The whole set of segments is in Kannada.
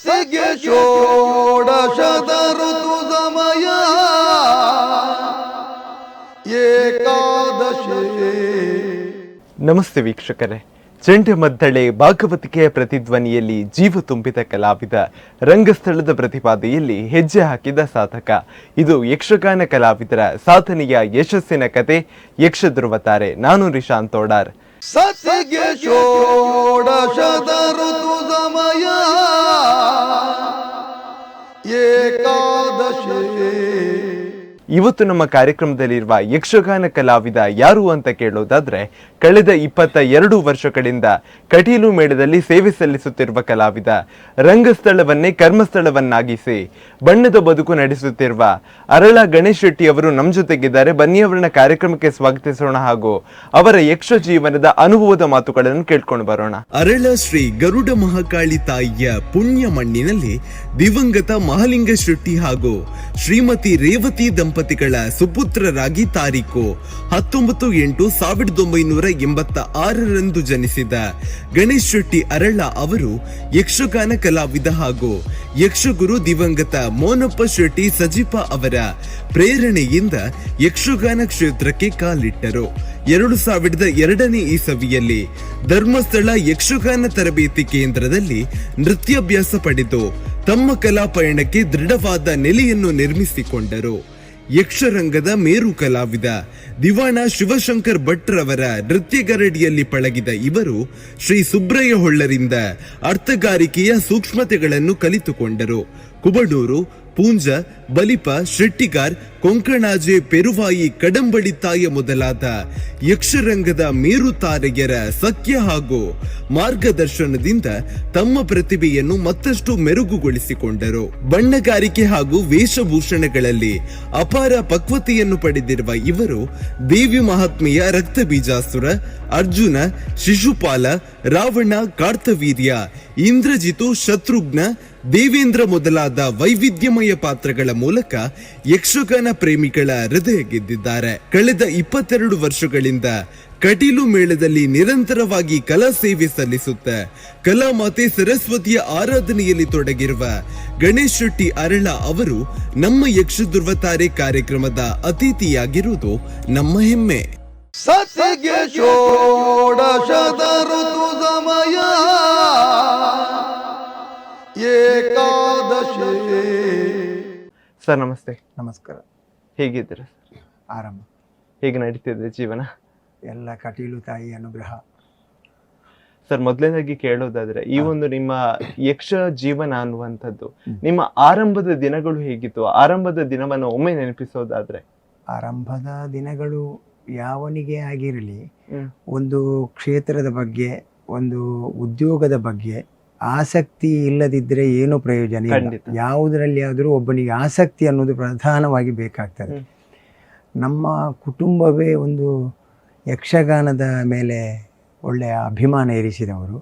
ಸತಿಗೆ ಷೋಡಶದ ಋತು ಸಮಯ ಏಕಾದಶಿ. ನಮಸ್ತೆ ವೀಕ್ಷಕರೇ, ಚಂಡಮದ್ದಳೆ ಭಾಗವತಿಕೆಯ ಪ್ರತಿಧ್ವನಿಯಲ್ಲಿ ಜೀವ ತುಂಬಿದ ಕಲಾವಿದ, ರಂಗಸ್ಥಳದ ಪ್ರತಿಪಾದೆಯಲ್ಲಿ ಹೆಜ್ಜೆ ಹಾಕಿದ ಸಾಧಕ. ಇದು ಯಕ್ಷಗಾನ ಕಲಾವಿದರ ಸಾಧನೆಯ ಯಶಸ್ಸಿನ ಕತೆ, ಯಕ್ಷಧ್ರುವತಾರೆ. ನಾನು ನಿಶಾಂತ್ ತೋಡಾರ್. ಸತಿಗೆ ಷೋಡಶದ ಋತು ಸಮಯ ಏಕಾದಶಿ. ಇವತ್ತು ನಮ್ಮ ಕಾರ್ಯಕ್ರಮದಲ್ಲಿರುವ ಯಕ್ಷಗಾನ ಕಲಾವಿದ ಯಾರು ಅಂತ ಕೇಳೋದಾದ್ರೆ, ಕಳೆದ 22 ವರ್ಷಗಳಿಂದ ಕಟೀಲು ಮೇಳದಲ್ಲಿ ಸೇವೆ ಸಲ್ಲಿಸುತ್ತಿರುವ ಕಲಾವಿದ, ರಂಗಸ್ಥಳವನ್ನೇ ಕರ್ಮಸ್ಥಳವನ್ನಾಗಿಸಿ ಬಣ್ಣದ ಬದುಕು ನಡೆಸುತ್ತಿರುವ ಅರಳ ಗಣೇಶ್ ಶೆಟ್ಟಿ ಅವರು ನಮ್ಮ ಜೊತೆಗಿದ್ದಾರೆ. ಬನ್ನಿ ಅವರನ್ನ ಕಾರ್ಯಕ್ರಮಕ್ಕೆ ಸ್ವಾಗತಿಸೋಣ ಹಾಗೂ ಅವರ ಯಕ್ಷ ಜೀವನದ ಅನುಭವದ ಮಾತುಗಳನ್ನು ಕೇಳ್ಕೊಂಡು ಬರೋಣ. ಅರಳ ಶ್ರೀ ಗರುಡ ಮಹಾಕಾಳಿ ತಾಯಿಯ ಪುಣ್ಯ ಮಣ್ಣಿನಲ್ಲಿ ದಿವಂಗತ ಮಹಾಲಿಂಗ ಶೆಟ್ಟಿ ಹಾಗೂ ಶ್ರೀಮತಿ ರೇವತಿ ದಂಪತಿಗಳ ಸುಪುತ್ರರಾಗಿ ತಾರೀಕು 19/8/1986 ಜನಿಸಿದ ಗಣೇಶ್ ಶೆಟ್ಟಿ ಅರಳ ಅವರು ಯಕ್ಷಗಾನ ಕಲಾವಿದ ಹಾಗೂ ಯಕ್ಷಗುರು ದಿವಂಗತ ಮೋನಪ್ಪ ಶೆಟ್ಟಿ ಸಜಿಪ ಅವರ ಪ್ರೇರಣೆಯಿಂದ ಯಕ್ಷಗಾನ ಕ್ಷೇತ್ರಕ್ಕೆ ಕಾಲಿಟ್ಟರು. 2002ನೇ ಇಸವಿಯಲ್ಲಿ ಧರ್ಮಸ್ಥಳ ಯಕ್ಷಗಾನ ತರಬೇತಿ ಕೇಂದ್ರದಲ್ಲಿ ನೃತ್ಯಾಭ್ಯಾಸ ಪಡೆದು ತಮ್ಮ ಕಲಾ ಪಯಣಕ್ಕೆ ದೃಢವಾದ ನೆಲೆಯನ್ನು ನಿರ್ಮಿಸಿಕೊಂಡರು. ಯಕ್ಷರಂಗದ ಮೇರು ಕಲಾವಿದ ದಿವಾಣ ಶಿವಶಂಕರ್ ಭಟ್ರವರ ನೃತ್ಯಗರಡಿಯಲ್ಲಿ ಪಳಗಿದ ಇವರು ಶ್ರೀ ಸುಬ್ರಯ್ಯ ಹೊಳ್ಳರಿಂದ ಅರ್ಥಗಾರಿಕೆಯ ಸೂಕ್ಷ್ಮತೆಗಳನ್ನು ಕಲಿತುಕೊಂಡರು. ಕುಬಡೂರು, ಪೂಂಜ, ಬಲಿಪ, ಶೆಟ್ಟಿಗಾರ್, ಕೊಂಕಣಾಜೆ, ಪೆರುವಾಯಿ, ಕಡಂಬಳಿತಾಯ ಮೊದಲಾದ ಯಕ್ಷರಂಗದ ಮೇರು ತಾರೆಯರ ಸಖ್ಯ ಹಾಗೂ ಮಾರ್ಗದರ್ಶನದಿಂದ ತಮ್ಮ ಪ್ರತಿಭೆಯನ್ನು ಮತ್ತಷ್ಟು ಮೆರುಗುಗೊಳಿಸಿಕೊಂಡರು. ಬಣ್ಣಗಾರಿಕೆ ಹಾಗೂ ವೇಷಭೂಷಣಗಳಲ್ಲಿ ಅಪಾರ ಪಕ್ವತೆಯನ್ನು ಪಡೆದಿರುವ ಇವರು ದೇವಿ ಮಹಾತ್ಮೆಯ ರಕ್ತಬೀಜಾಸುರ, ಅರ್ಜುನ, ಶಿಶುಪಾಲ, ರಾವಣ, ಕಾರ್ತವೀರ್ಯ, ಇಂದ್ರಜಿತು, ಶತ್ರುಘ್ನ, ದೇವೇಂದ್ರ ಮೊದಲಾದ ವೈವಿಧ್ಯಮಯ ಪಾತ್ರಗಳ ಮೂಲಕ ಯಕ್ಷಗಾನ ಪ್ರೇಮಿಗಳ ಹೃದಯ ಗೆದ್ದಿದ್ದಾರೆ. ಕಳೆದ 22 ವರ್ಷಗಳಿಂದ ಕಟೀಲು ಮೇಳದಲ್ಲಿ ನಿರಂತರವಾಗಿ ಕಲಾ ಸೇವೆ ಸಲ್ಲಿಸುತ್ತ ಕಲಾಮಾತೆ ಸರಸ್ವತಿಯ ಆರಾಧನೆಯಲ್ಲಿ ತೊಡಗಿರುವ ಗಣೇಶ್ ಶೆಟ್ಟಿ ಅರಳ ಅವರು ನಮ್ಮ ಯಕ್ಷಧ್ರುವತಾರೆ ಕಾರ್ಯಕ್ರಮದ ಅತಿಥಿಯಾಗಿರುವುದು ನಮ್ಮ ಹೆಮ್ಮೆ. ಸತಿಗೆ ಷೋಡಶದ ಋತು ಸಮಯ ಏಕಾದಶಿ. ಸರ್ ನಮಸ್ತೆ. ನಮಸ್ಕಾರ. ಹೇಗಿದ್ದೀರಾ? ಆರಾಮ. ಹೇಗೆ ನಡೀತಿದೆ ಜೀವನ? ಎಲ್ಲ ಕಟೀಲು ತಾಯಿ ಅನುಗ್ರಹ. ಸರ್, ಮೊದಲನೇದಾಗಿ ಕೇಳೋದಾದ್ರೆ, ಈ ಒಂದು ನಿಮ್ಮ ಯಕ್ಷ ಜೀವನ ಅನ್ನುವಂಥದ್ದು ನಿಮ್ಮ ಆರಂಭದ ದಿನಗಳು ಹೇಗಿತ್ತು? ಆರಂಭದ ದಿನವನ್ನು ಒಮ್ಮೆ ನೆನಪಿಸೋದಾದ್ರೆ. ಆರಂಭದ ದಿನಗಳು ಯಾವನಿಗೆ ಆಗಿರಲಿ, ಒಂದು ಕ್ಷೇತ್ರದ ಬಗ್ಗೆ, ಒಂದು ಉದ್ಯೋಗದ ಬಗ್ಗೆ ಆಸಕ್ತಿ ಇಲ್ಲದಿದ್ದರೆ ಏನು ಪ್ರಯೋಜನ ಇಲ್ಲ. ಯಾವುದರಲ್ಲಿ ಆದರೂ ಒಬ್ಬನಿಗೆ ಆಸಕ್ತಿ ಅನ್ನೋದು ಪ್ರಧಾನವಾಗಿ ಬೇಕಾಗ್ತದೆ. ನಮ್ಮ ಕುಟುಂಬವೇ ಒಂದು ಯಕ್ಷಗಾನದ ಮೇಲೆ ಒಳ್ಳೆಯ ಅಭಿಮಾನ ಇರಿಸಿದವರು,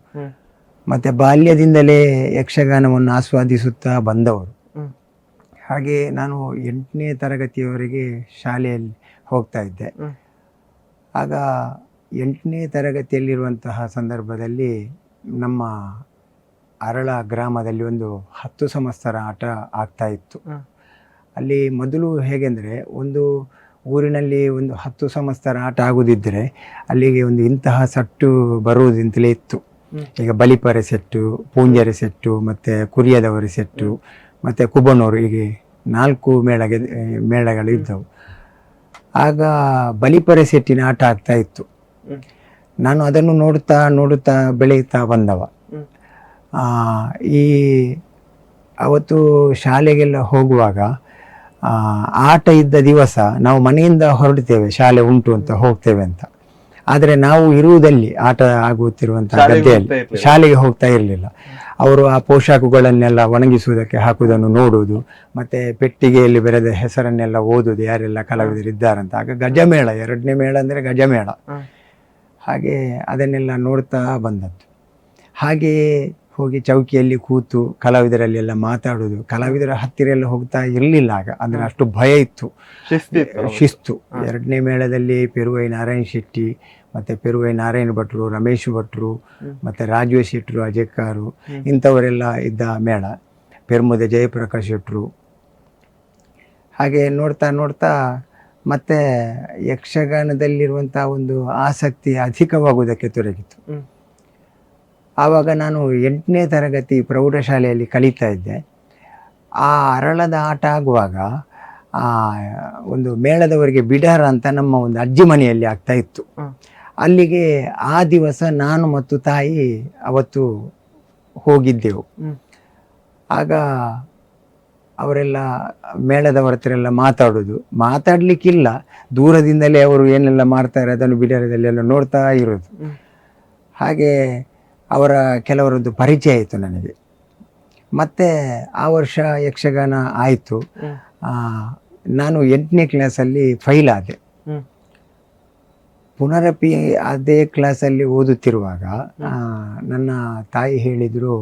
ಮತ್ತು ಬಾಲ್ಯದಿಂದಲೇ ಯಕ್ಷಗಾನವನ್ನು ಆಸ್ವಾದಿಸುತ್ತಾ ಬಂದವರು. ಹಾಗೆ ನಾನು 8ನೇ ತರಗತಿಯವರೆಗೆ ಶಾಲೆಯಲ್ಲಿ ಹೋಗ್ತಾ ಇದ್ದೆ. ಆಗ 8ನೇ ತರಗತಿಯಲ್ಲಿರುವಂತಹ ಸಂದರ್ಭದಲ್ಲಿ ನಮ್ಮ ಅರಳ ಗ್ರಾಮದಲ್ಲಿ ಒಂದು 10 ಸಂವತ್ಸರ ಆಟ ಆಗ್ತಾ ಇತ್ತು. ಅಲ್ಲಿ ಮೊದಲು ಹೇಗೆಂದರೆ, ಒಂದು ಊರಿನಲ್ಲಿ ಒಂದು 10 ಸಂವತ್ಸರ ಆಟ ಆಗುದಿದ್ದರೆ ಅಲ್ಲಿಗೆ ಒಂದು ಇಂತಹ ಸಟ್ಟು ಬರುವುದಿಂತಲೇ ಇತ್ತು. ಈಗ ಬಲಿಪರೆ ಸೆಟ್ಟು, ಪೂಂಜರೆ ಸೆಟ್ಟು, ಮತ್ತು ಕುರಿಯದವರ ಸೆಟ್ಟು, ಮತ್ತು ಕುಬನೂರು, ಹೀಗೆ 4 ಮೇಳಗಳು ಇದ್ದವು. ಆಗ ಬಲಿಪರೆ ಸೆಟ್ಟಿನ ಆಟ ಆಗ್ತಾ ಇತ್ತು. ನಾನು ಅದನ್ನು ನೋಡುತ್ತಾ ನೋಡುತ್ತಾ ಬೆಳೆಯುತ್ತಾ ಬಂದವ. ಅವತ್ತು ಶಾಲೆಗೆಲ್ಲ ಹೋಗುವಾಗ ಆಟ ಇದ್ದ ದಿವಸ ನಾವು ಮನೆಯಿಂದ ಹೊರಡ್ತೇವೆ, ಶಾಲೆ ಉಂಟು ಅಂತ ಹೋಗ್ತೇವೆ ಅಂತ. ಆದರೆ ನಾವು ಇರುವುದಲ್ಲಿ ಆಟ ಆಗುತ್ತಿರುವಂತಹ ಗದ್ದೆಯಲ್ಲಿ ಶಾಲೆಗೆ ಹೋಗ್ತಾ ಇರಲಿಲ್ಲ. ಅವರು ಆ ಪೋಷಾಕುಗಳನ್ನೆಲ್ಲ ಒಣಗಿಸುವುದಕ್ಕೆ ಹಾಕುವುದನ್ನು ನೋಡುವುದು, ಮತ್ತು ಪೆಟ್ಟಿಗೆಯಲ್ಲಿ ಬರೆದ ಹೆಸರನ್ನೆಲ್ಲ ಓದುವುದು, ಯಾರೆಲ್ಲ ಕಲಾವಿದರಿದ್ದಾರಂತ. ಆಗ ಗಜಮೇಳ, 2ನೇ ಮೇಳ ಅಂದರೆ ಗಜಮೇಳ. ಹಾಗೆ ಅದನ್ನೆಲ್ಲ ನೋಡ್ತಾ ಬಂದದ್ದು. ಹಾಗೆಯೇ ಹೋಗಿ ಚೌಕಿಯಲ್ಲಿ ಕೂತು ಕಲಾವಿದರಲ್ಲೆಲ್ಲ ಮಾತಾಡೋದು. ಕಲಾವಿದರ ಹತ್ತಿರ ಎಲ್ಲ ಹೋಗ್ತಾ ಇರಲಿಲ್ಲ ಆಗ, ಅಂದರೆ ಅಷ್ಟು ಭಯ ಇತ್ತು, ಶಿಸ್ತು. 2ನೇ ಮೇಳದಲ್ಲಿ ಪೆರುವೈ ನಾರಾಯಣ ಶೆಟ್ಟಿ, ಮತ್ತು ಪೆರುವೈ ನಾರಾಯಣ ಭಟ್ರು, ರಮೇಶ್ ಭಟ್ರು, ಮತ್ತು ರಾಜು ಶೆಟ್ರು, ಅಜೆಕ್ಕಾರು, ಇಂಥವರೆಲ್ಲ ಇದ್ದ ಮೇಳ. ಪೆರ್ಮುದೆ ಜಯಪ್ರಕಾಶ್ ಶೆಟ್ಟರು. ಹಾಗೆ ನೋಡ್ತಾ ನೋಡ್ತಾ ಮತ್ತೆ ಯಕ್ಷಗಾನದಲ್ಲಿರುವಂಥ ಒಂದು ಆಸಕ್ತಿ ಅಧಿಕವಾಗುವುದಕ್ಕೆ ತೊಡಗಿತು. ಆವಾಗ ನಾನು 8ನೇ ತರಗತಿ ಪ್ರೌಢಶಾಲೆಯಲ್ಲಿ ಕಲಿತಾ ಇದ್ದೆ. ಆ ಅರಳದ ಆಟ ಆಗುವಾಗ ಒಂದು ಮೇಳದವರಿಗೆ ಬಿಡಾರ ಅಂತ ನಮ್ಮ ಒಂದು ಅಜ್ಜಿ ಮನೆಯಲ್ಲಿ ಆಗ್ತಾ ಇತ್ತು. ಅಲ್ಲಿಗೆ ಆ ದಿವಸ ನಾನು ಮತ್ತು ತಾಯಿ ಅವತ್ತು ಹೋಗಿದ್ದೆವು. ಆಗ ಅವರೆಲ್ಲ ಮೇಳದವರ ಹತ್ರ ಎಲ್ಲ ಮಾತಾಡಲಿಕ್ಕಿಲ್ಲ, ದೂರದಿಂದಲೇ ಅವರು ಏನೆಲ್ಲ ಮಾಡ್ತಾರೆ ಅದನ್ನು ಬಿಡಾರದಲ್ಲೆಲ್ಲ ನೋಡ್ತಾ ಇರೋದು. ಹಾಗೆ ಅವರ ಕೆಲವರದ್ದು ಪರಿಚಯ ಆಯಿತು ನನಗೆ. ಮತ್ತು ಆ ವರ್ಷ ಯಕ್ಷಗಾನ ಆಯಿತು. ನಾನು 8ನೇ ಕ್ಲಾಸಲ್ಲಿ ಫೈಲ್ ಆದೆ. ಪುನರಪಿ ಅದೇ ಕ್ಲಾಸಲ್ಲಿ ಓದುತ್ತಿರುವಾಗ ನನ್ನ ತಾಯಿ ಹೇಳಿದರು,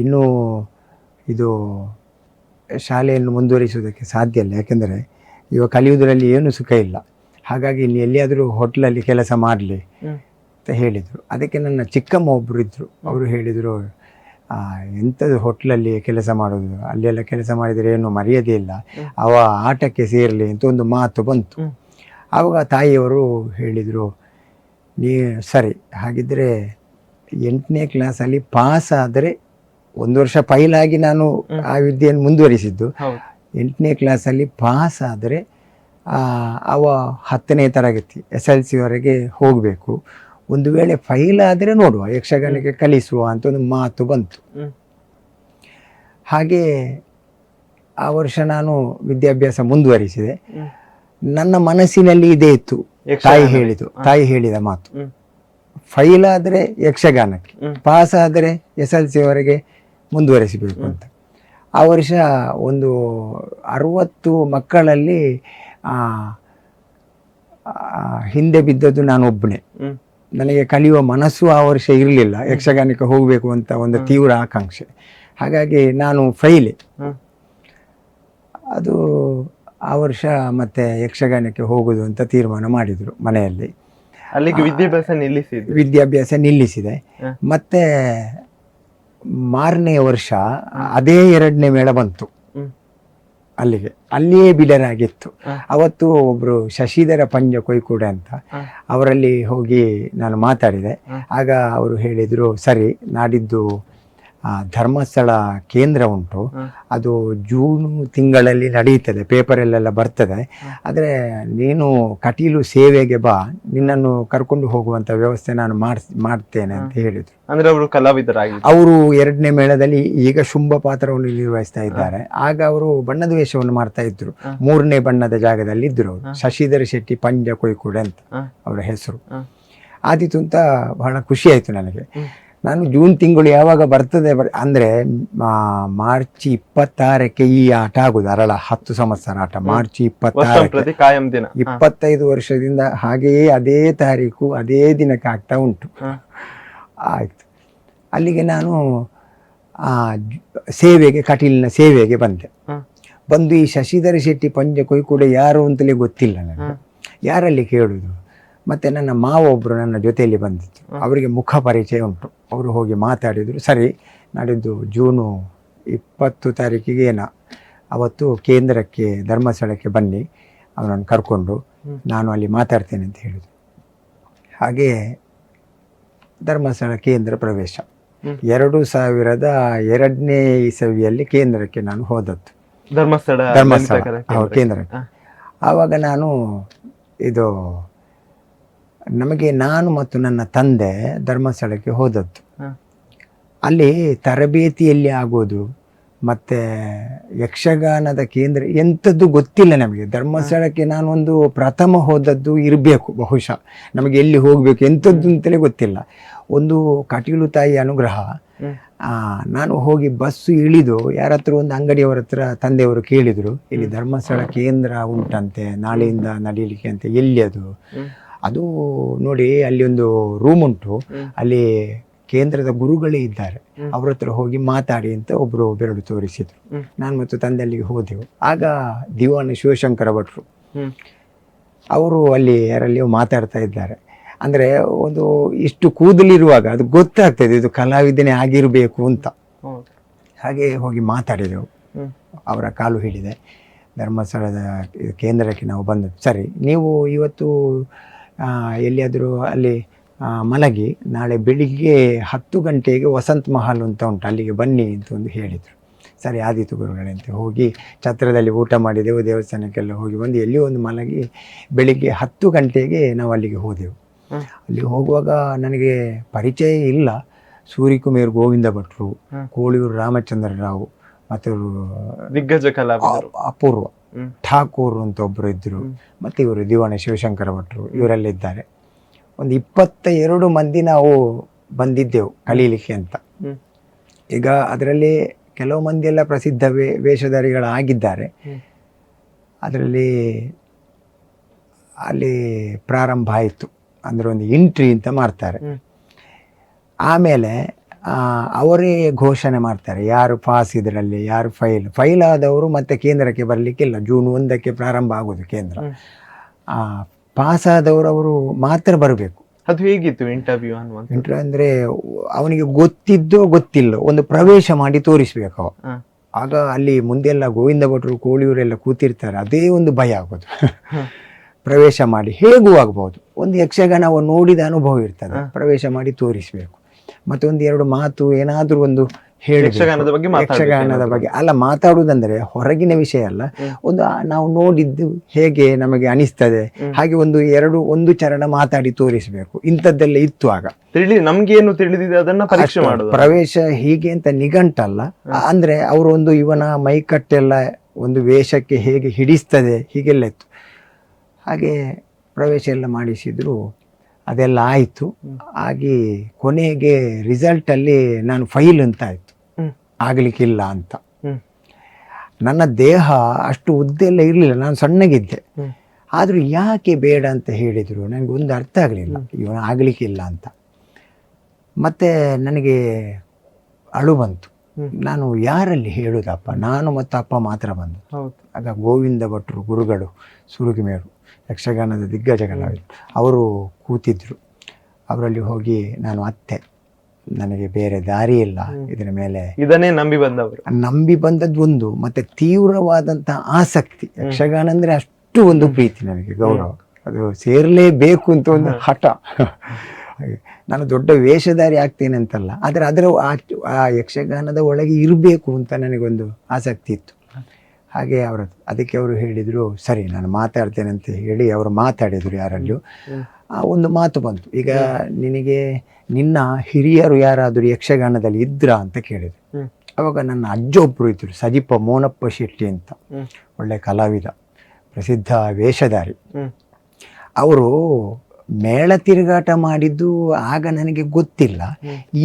ಇನ್ನೂ ಇದು ಶಾಲೆಯನ್ನು ಮುಂದುವರಿಸುವುದಕ್ಕೆ ಸಾಧ್ಯ ಇಲ್ಲ, ಯಾಕೆಂದರೆ ಇವಾಗ ಕಲಿಯುವುದರಲ್ಲಿ ಏನು ಸುಖ ಇಲ್ಲ, ಹಾಗಾಗಿ ಇಲ್ಲಿ ಎಲ್ಲಿಯಾದರೂ ಹೋಟ್ಲಲ್ಲಿ ಕೆಲಸ ಮಾಡಲಿ ಅಂತ ಹೇಳಿದರು. ಅದಕ್ಕೆ ನನ್ನ ಚಿಕ್ಕಮ್ಮ ಒಬ್ಬರು ಇದ್ದರು, ಅವರು ಹೇಳಿದರು, ಎಂಥದ್ದು ಹೋಟ್ಲಲ್ಲಿ ಕೆಲಸ ಮಾಡೋದು, ಅಲ್ಲೆಲ್ಲ ಕೆಲಸ ಮಾಡಿದರೆ ಏನು ಮರ್ಯಾದೆ ಇಲ್ಲ, ಅವ ಆಟಕ್ಕೆ ಸೇರಲಿ ಅಂತ ಒಂದು ಮಾತು ಬಂತು. ಆವಾಗ ತಾಯಿಯವರು ಹೇಳಿದರು, ಸರಿ ಹಾಗಿದ್ದರೆ 8ನೇ ಕ್ಲಾಸಲ್ಲಿ ಪಾಸ್ ಆದರೆ, 1 ವರ್ಷ ಫೈಲಾಗಿ ನಾನು ಆ ವಿದ್ಯೆಯನ್ನು ಮುಂದುವರಿಸಿದ್ದು, 8ನೇ ಕ್ಲಾಸಲ್ಲಿ ಪಾಸ್ ಆದರೆ ಅವ 10ನೇ ತರಗತಿ SLC ಹೋಗಬೇಕು, ಒಂದು ವೇಳೆ ಫೈಲ್ ಆದರೆ ನೋಡುವ, ಯಕ್ಷಗಾನಕ್ಕೆ ಕಲಿಸುವ ಅಂತ ಒಂದು ಮಾತು ಬಂತು. ಹಾಗೆ ಆ ವರ್ಷ ನಾನು ವಿದ್ಯಾಭ್ಯಾಸ ಮುಂದುವರಿಸಿದೆ. ನನ್ನ ಮನಸ್ಸಿನಲ್ಲಿ ಇದೇ ಇತ್ತು, ತಾಯಿ ಹೇಳಿದ ಮಾತು, ಫೈಲ್ ಆದರೆ ಯಕ್ಷಗಾನಕ್ಕೆ, ಪಾಸ್ ಆದರೆ SLC ಮುಂದುವರಿಸಬೇಕು ಅಂತ. ಆ ವರ್ಷ ಒಂದು 60 ಮಕ್ಕಳಲ್ಲಿ ಹಿಂದೆ ಬಿದ್ದದ್ದು ನಾನು ಒಬ್ಬನೇ. ನನಗೆ ಕಲಿಯುವ ಮನಸ್ಸು ಆ ವರ್ಷ ಇರಲಿಲ್ಲ, ಯಕ್ಷಗಾನಕ್ಕೆ ಹೋಗಬೇಕು ಅಂತ ಒಂದು ತೀವ್ರ ಆಕಾಂಕ್ಷೆ. ಹಾಗಾಗಿ ನಾನು ಫೈಲೆ. ಅದು ಆ ವರ್ಷ ಮತ್ತೆ ಯಕ್ಷಗಾನಕ್ಕೆ ಹೋಗುದು ಅಂತ ತೀರ್ಮಾನ ಮಾಡಿದರು ಮನೆಯಲ್ಲಿ. ಅಲ್ಲಿಗೆ ವಿದ್ಯಾಭ್ಯಾಸ ನಿಲ್ಲಿಸಿದೆ. ಮತ್ತೆ ಮಾರನೇ ವರ್ಷ ಅದೇ 2ನೇ ಮೇಳ ಬಂತು. ಅಲ್ಲಿಯೇ ಬಿಡರಾಗಿತ್ತು. ಅವತ್ತು ಒಬ್ರು ಶಶಿಧರ ಪಂಜ ಕೊಯ್ಕೂಡೆ ಅಂತ, ಅವರಲ್ಲಿ ಹೋಗಿ ನಾನು ಮಾತಾಡಿದೆ. ಆಗ ಅವರು ಹೇಳಿದರು, ಸರಿ ನಾಡಿದ್ದು ಧರ್ಮಸ್ಥಳ ಕೇಂದ್ರ ಉಂಟು, ಅದು ಜೂನ್ ತಿಂಗಳಲ್ಲಿ ನಡೆಯುತ್ತದೆ, ಪೇಪರಲ್ಲೆಲ್ಲ ಬರ್ತದೆ, ಆದರೆ ನೀನು ಕಟೀಲು ಸೇವೆಗೆ ಬಾ, ನಿನ್ನನ್ನು ಕರ್ಕೊಂಡು ಹೋಗುವಂಥ ವ್ಯವಸ್ಥೆ ನಾನು ಮಾಡ್ತೇನೆ ಅಂತ ಹೇಳಿದರು. ಅಂದ್ರೆ ಅವರು ಕಲಾವಿದರಾಗಿ, ಅವರು 2ನೇ ಮೇಳದಲ್ಲಿ ಈಗ ಶುಂಭ ಪಾತ್ರವನ್ನು ನಿರ್ವಹಿಸ್ತಾ ಇದ್ದಾರೆ. ಆಗ ಅವರು ಬಣ್ಣದ ವೇಷವನ್ನು ಮಾಡ್ತಾ ಇದ್ರು, 3ನೇ ಬಣ್ಣದ ಜಾಗದಲ್ಲಿ ಇದ್ರು ಅವರು. ಶಶಿಧರ ಶೆಟ್ಟಿ ಪಂಜ ಕೊಯ್ಕೂಡೆ ಅಂತ ಅವರ ಹೆಸರು. ಆದಿತು ಅಂತ ಬಹಳ ಖುಷಿ ಆಯಿತು ನನಗೆ. ನಾನು ಜೂನ್ ತಿಂಗಳು ಯಾವಾಗ ಬರ್ತದೆ ಅಂದರೆ ಮಾರ್ಚ್ 26ಕ್ಕೆ ಈ ಆಟ ಆಗುದು, ಅರಳ 10 ಸಂವತ್ಸರ ಆಟ. ಮಾರ್ಚ್ 26ಕ್ಕೆ 25 ವರ್ಷದಿಂದ ಹಾಗೆಯೇ ಅದೇ ತಾರೀಕು ಅದೇ ದಿನಕ್ಕೆ ಆಗ್ತಾ ಉಂಟು. ಆಯಿತು, ಅಲ್ಲಿಗೆ ನಾನು ಸೇವೆಗೆ, ಕಟೀಲಿನ ಸೇವೆಗೆ ಬಂದು ಈ ಶಶಿಧರ ಶೆಟ್ಟಿ ಪಂಜ ಕೊಯ್ಕೂಡೆ ಯಾರು ಅಂತಲೇ ಗೊತ್ತಿಲ್ಲ ನನಗೆ, ಯಾರಲ್ಲಿ ಕೇಳುದು. ಮತ್ತು ನನ್ನ ಮಾವ ಒಬ್ಬರು ನನ್ನ ಜೊತೆಯಲ್ಲಿ ಬಂದಿತ್ತು, ಅವರಿಗೆ ಮುಖ ಪರಿಚಯ ಉಂಟು. ಅವರು ಹೋಗಿ ಮಾತಾಡಿದರು, ಸರಿ ನಾಡಿದ್ದು ಜೂನು 20 ತಾರೀಕಿಗೆ ಅವತ್ತು ಕೇಂದ್ರಕ್ಕೆ ಧರ್ಮಸ್ಥಳಕ್ಕೆ ಬನ್ನಿ, ಅವನನ್ನು ಕರ್ಕೊಂಡು ನಾನು ಅಲ್ಲಿ ಮಾತಾಡ್ತೇನೆ ಅಂತ ಹೇಳಿದರು. ಹಾಗೆ ಧರ್ಮಸ್ಥಳ ಕೇಂದ್ರ ಪ್ರವೇಶ 2002ನೇ ಇಸವಿಯಲ್ಲಿ ಕೇಂದ್ರಕ್ಕೆ ನಾನು ಹೋದದ್ದು, ಧರ್ಮಸ್ಥಳ ಕೇಂದ್ರಕ್ಕೆ. ಆವಾಗ ನಾನು ಇದು ನಾನು ಮತ್ತು ನನ್ನ ತಂದೆ ಧರ್ಮಸ್ಥಳಕ್ಕೆ ಹೋದದ್ದು. ಅಲ್ಲಿ ತರಬೇತಿಯಲ್ಲಿ ಆಗೋದು ಮತ್ತು ಯಕ್ಷಗಾನದ ಕೇಂದ್ರ ಎಂಥದ್ದು ಗೊತ್ತಿಲ್ಲ ನಮಗೆ. ಧರ್ಮಸ್ಥಳಕ್ಕೆ ನಾನು ಒಂದು ಪ್ರಥಮ ಹೋದದ್ದು ಇರಬೇಕು ಬಹುಶಃ, ನಮಗೆ ಎಲ್ಲಿ ಹೋಗಬೇಕು ಎಂಥದ್ದು ಅಂತಲೇ ಗೊತ್ತಿಲ್ಲ. ಒಂದು ಕಟೀಲು ತಾಯಿ ಅನುಗ್ರಹ. ನಾನು ಹೋಗಿ ಬಸ್ಸು ಇಳಿದು ಯಾರ ಹತ್ರ ಒಂದು ಅಂಗಡಿಯವರ ಹತ್ರ ತಂದೆಯವರು ಕೇಳಿದರು, ಇಲ್ಲಿ ಧರ್ಮಸ್ಥಳ ಕೇಂದ್ರ ಉಂಟಂತೆ, ನಾಳೆಯಿಂದ ನಡೀಲಿಕ್ಕೆ ಅಂತ. ಎಲ್ಲಿ ಅದು ನೋಡಿ, ಅಲ್ಲಿ ಒಂದು ರೂಮ್ ಉಂಟು, ಅಲ್ಲಿ ಕೇಂದ್ರದ ಗುರುಗಳೇ ಇದ್ದಾರೆ, ಅವ್ರ ಹತ್ರ ಹೋಗಿ ಮಾತಾಡಿ ಅಂತ ಒಬ್ಬರು ಬೆರಳು ತೋರಿಸಿದ್ರು. ನಾನು ಮತ್ತು ತಂದೆ ಅಲ್ಲಿಗೆ ಹೋದೆವು. ಆಗ ದಿವಾನ ಶಿವಶಂಕರ ಭಟ್ರು ಅವರು ಅಲ್ಲಿ ಯಾರಲ್ಲಿಯೋ ಮಾತಾಡ್ತಾ ಇದ್ದಾರೆ. ಅಂದರೆ ಒಂದು ಇಷ್ಟು ಕೂದಲಿರುವಾಗ ಅದು ಗೊತ್ತಾಗ್ತದೆ ಇದು ಕಲಾವಿದನೇ ಆಗಿರಬೇಕು ಅಂತ. ಹಾಗೆ ಹೋಗಿ ಮಾತಾಡಿದೆವು. ಅವರ ಕಾಲು ಹಿಡಿದೆ. ಧರ್ಮಸ್ಥಳದ ಕೇಂದ್ರಕ್ಕೆ ನಾವು ಬಂದದ್ದು. ಸರಿ, ನೀವು ಇವತ್ತು ಎಲ್ಲಿಯಾದರೂ ಅಲ್ಲಿ ಮಲಗಿ ನಾಳೆ ಬೆಳಿಗ್ಗೆ 10 ಗಂಟೆಗೆ ವಸಂತ ಮಹಲ್ ಅಂತ ಉಂಟು, ಅಲ್ಲಿಗೆ ಬನ್ನಿ ಅಂತ ಒಂದು ಹೇಳಿದರು. ಸರಿ ಆದೀತು ಗುರುಗಳೇ ಅಂತ ಹೋಗಿ ಛತ್ರದಲ್ಲಿ ಊಟ ಮಾಡಿದೆವು. ದೇವಸ್ಥಾನಕ್ಕೆಲ್ಲ ಹೋಗಿ ಬಂದು ಎಲ್ಲಿಯೋ ಒಂದು ಮಲಗಿ ಬೆಳಿಗ್ಗೆ 10 ಗಂಟೆಗೆ ನಾವು ಅಲ್ಲಿಗೆ ಹೋದೆವು. ಅಲ್ಲಿ ಹೋಗುವಾಗ ನನಗೆ ಪರಿಚಯ ಇಲ್ಲ. ಸೂರಿಕುಮೇರ್ ಗೋವಿಂದ ಭಟ್ರು, ಕೋಳಿಯೂರು ರಾಮಚಂದ್ರ ರಾವ್ ಮತ್ತು ದಿಗ್ಗಜ ಕಲಾವಿದರು ಅಪೂರ್ವ ಠಾಕೂರ್ ಅಂತ ಒಬ್ಬರು ಇದ್ದರು, ಮತ್ತು ಇವರು ದಿವಾಣ ಶಿವಶಂಕರ ಭಟ್ರು, ಇವರೆಲ್ಲ ಇದ್ದಾರೆ. ಒಂದು 22 ಮಂದಿ ನಾವು ಬಂದಿದ್ದೆವು ಕಲೀಲಿಕ್ಕೆ ಅಂತ. ಈಗ ಅದರಲ್ಲಿ ಕೆಲವು ಮಂದಿ ಎಲ್ಲ ಪ್ರಸಿದ್ಧ ವೇಷಧಾರಿಗಳಾಗಿದ್ದಾರೆ. ಅದರಲ್ಲಿ ಅಲ್ಲಿ ಪ್ರಾರಂಭ ಆಯಿತು. ಅಂದರೆ ಒಂದು ಎಂಟ್ರಿ ಅಂತ ಮಾಡ್ತಾರೆ. ಆಮೇಲೆ ಅವರೇ ಘೋಷಣೆ ಮಾಡ್ತಾರೆ ಯಾರು ಪಾಸ್ ಇದರಲ್ಲಿ, ಯಾರು ಫೈಲ್ ಆದವರು ಮತ್ತೆ ಕೇಂದ್ರಕ್ಕೆ ಬರಲಿಕ್ಕಿಲ್ಲ. ಜೂನ್ 1ಕ್ಕೆ ಪ್ರಾರಂಭ ಆಗೋದು ಕೇಂದ್ರ. ಪಾಸ್ ಆದವರು ಅವರು ಮಾತ್ರ ಬರಬೇಕು. ಅದು ಹೇಗಿತ್ತು ಇಂಟರ್ವ್ಯೂ ಅನ್ನುವಂಥ? ಇಂಟರ್ವ್ಯೂ ಅಂದರೆ ಅವನಿಗೆ ಗೊತ್ತಿದ್ದೋ ಗೊತ್ತಿಲ್ಲೋ ಒಂದು ಪ್ರವೇಶ ಮಾಡಿ ತೋರಿಸ್ಬೇಕು ಅವ. ಆಗ ಅಲ್ಲಿ ಮುಂದೆಲ್ಲ ಗೋವಿಂದ ಭಟ್ರು ಕೋಳಿಯವರೆಲ್ಲ ಕೂತಿರ್ತಾರೆ, ಅದೇ ಒಂದು ಭಯ ಆಗೋದು. ಪ್ರವೇಶ ಮಾಡಿ ಹೇಗೂ ಆಗ್ಬೋದು, ಒಂದು ಯಕ್ಷಗಾನ ನೋಡಿದ ಅನುಭವ ಇರ್ತದೆ, ಪ್ರವೇಶ ಮಾಡಿ ತೋರಿಸ್ಬೇಕು. ಮತ್ತೊಂದು 2 ಮಾತು ಏನಾದರೂ ಒಂದು ಹೇಳಿ ಯಕ್ಷಗಾನದ ಬಗ್ಗೆ ಅಲ್ಲ ಮಾತಾಡುವುದಂದ್ರೆ ಹೊರಗಿನ ವಿಷಯ ಅಲ್ಲ, ಒಂದು ನಾವು ನೋಡಿದ್ದು ಹೇಗೆ ನಮಗೆ ಅನಿಸ್ತದೆ ಹಾಗೆ ಒಂದು ಚರಣ ಮಾತಾಡಿ ತೋರಿಸ್ಬೇಕು. ಇಂಥದ್ದೆಲ್ಲ ಇತ್ತು ಆಗ. ನಮ್ಗೇನು ತಿಳಿದಿದೆ ಅದನ್ನ ಪರೀಕ್ಷೆ ಮಾಡೋದು. ಪ್ರವೇಶ ಹೀಗೆ ಅಂತ ನಿಘಂಟಲ್ಲ, ಅಂದ್ರೆ ಅವರು ಒಂದು ಇವನ ಮೈಕಟ್ಟೆಲ್ಲ ಒಂದು ವೇಷಕ್ಕೆ ಹೇಗೆ ಹಿಡಿಸ್ತದೆ ಹೀಗೆಲ್ಲ ಇತ್ತು. ಹಾಗೆ ಪ್ರವೇಶ ಎಲ್ಲ ಮಾಡಿಸಿದ್ರು, ಅದೆಲ್ಲ ಆಯಿತು. ಆಗಿ ಕೊನೆಗೆ ರಿಸಲ್ಟಲ್ಲಿ ನಾನು ಫೈಲ್ ಅಂತ ಆಯಿತು, ಆಗಲಿಕ್ಕಿಲ್ಲ ಅಂತ. ನನ್ನ ದೇಹ ಅಷ್ಟು ಉದ್ದೆಲ್ಲ ಇರಲಿಲ್ಲ, ನಾನು ಸಣ್ಣಗಿದ್ದೆ. ಆದರೂ ಯಾಕೆ ಬೇಡ ಅಂತ ಹೇಳಿದರು ನನಗೆ ಒಂದು ಅರ್ಥ ಆಗಲಿಲ್ಲ, ಇವನು ಆಗಲಿಕ್ಕಿಲ್ಲ ಅಂತ. ಮತ್ತು ನನಗೆ ಅಳು ಬಂತು. ನಾನು ಯಾರಲ್ಲಿ ಹೇಳುದಪ್ಪ, ನಾನು ಮತ್ತು ಅಪ್ಪ ಮಾತ್ರ ಬಂದು. ಆಗ ಗೋವಿಂದ ಭಟ್ರು ಗುರುಗಳು ಸುರುಗಿಮೇರು ಯಕ್ಷಗಾನದ ದಿಗ್ಗಜ ಕಲಾವಿದರು ಅವರು ಕೂತಿದ್ರು. ಅವರಲ್ಲಿ ಹೋಗಿ ನಾನು ಅತ್ತೆ, ನನಗೆ ಬೇರೆ ದಾರಿ ಇಲ್ಲ, ಇದರ ಮೇಲೆ ಇದನ್ನೇ ನಂಬಿ ಬಂದದ್ದು ಒಂದು, ಮತ್ತೆ ತೀವ್ರವಾದಂಥ ಆಸಕ್ತಿ. ಯಕ್ಷಗಾನ ಅಂದರೆ ಅಷ್ಟು ಒಂದು ಪ್ರೀತಿ ನನಗೆ, ಗೌರವ, ಅದು ಸೇರಲೇಬೇಕು ಅಂತ ಒಂದು ಹಠ. ನಾನು ದೊಡ್ಡ ವೇಷಧಾರಿ ಆಗ್ತೇನೆ ಅಂತಲ್ಲ, ಆದರೆ ಆ ಯಕ್ಷಗಾನದ ಒಳಗೆ ಇರಬೇಕು ಅಂತ ನನಗೊಂದು ಆಸಕ್ತಿ ಇತ್ತು. ಹಾಗೆ ಅದಕ್ಕೆ ಅವರು ಹೇಳಿದರು, ಸರಿ ನಾನು ಮಾತಾಡ್ತೇನೆ ಅಂತ ಹೇಳಿ ಅವರು ಮಾತಾಡಿದರು. ಯಾರಲ್ಲೂ ಒಂದು ಮಾತು ಬಂತು, ಈಗ ನಿನಗೆ ನಿನ್ನ ಹಿರಿಯರು ಯಾರಾದರೂ ಯಕ್ಷಗಾನದಲ್ಲಿ ಇದ್ರಾ ಅಂತ ಕೇಳಿದರು. ಅವಾಗ ನನ್ನ ಅಜ್ಜ ಒಬ್ಬರು ಇದ್ದರು, ಸಜಿಪ ಮೋನಪ್ಪ ಶೆಟ್ಟಿ ಅಂತ, ಒಳ್ಳೆ ಕಲಾವಿದ, ಪ್ರಸಿದ್ಧ ವೇಷಧಾರಿ. ಅವರು ಮೇಳ ತಿರುಗಾಟ ಮಾಡಿದ್ದು ಆಗ ನನಗೆ ಗೊತ್ತಿಲ್ಲ.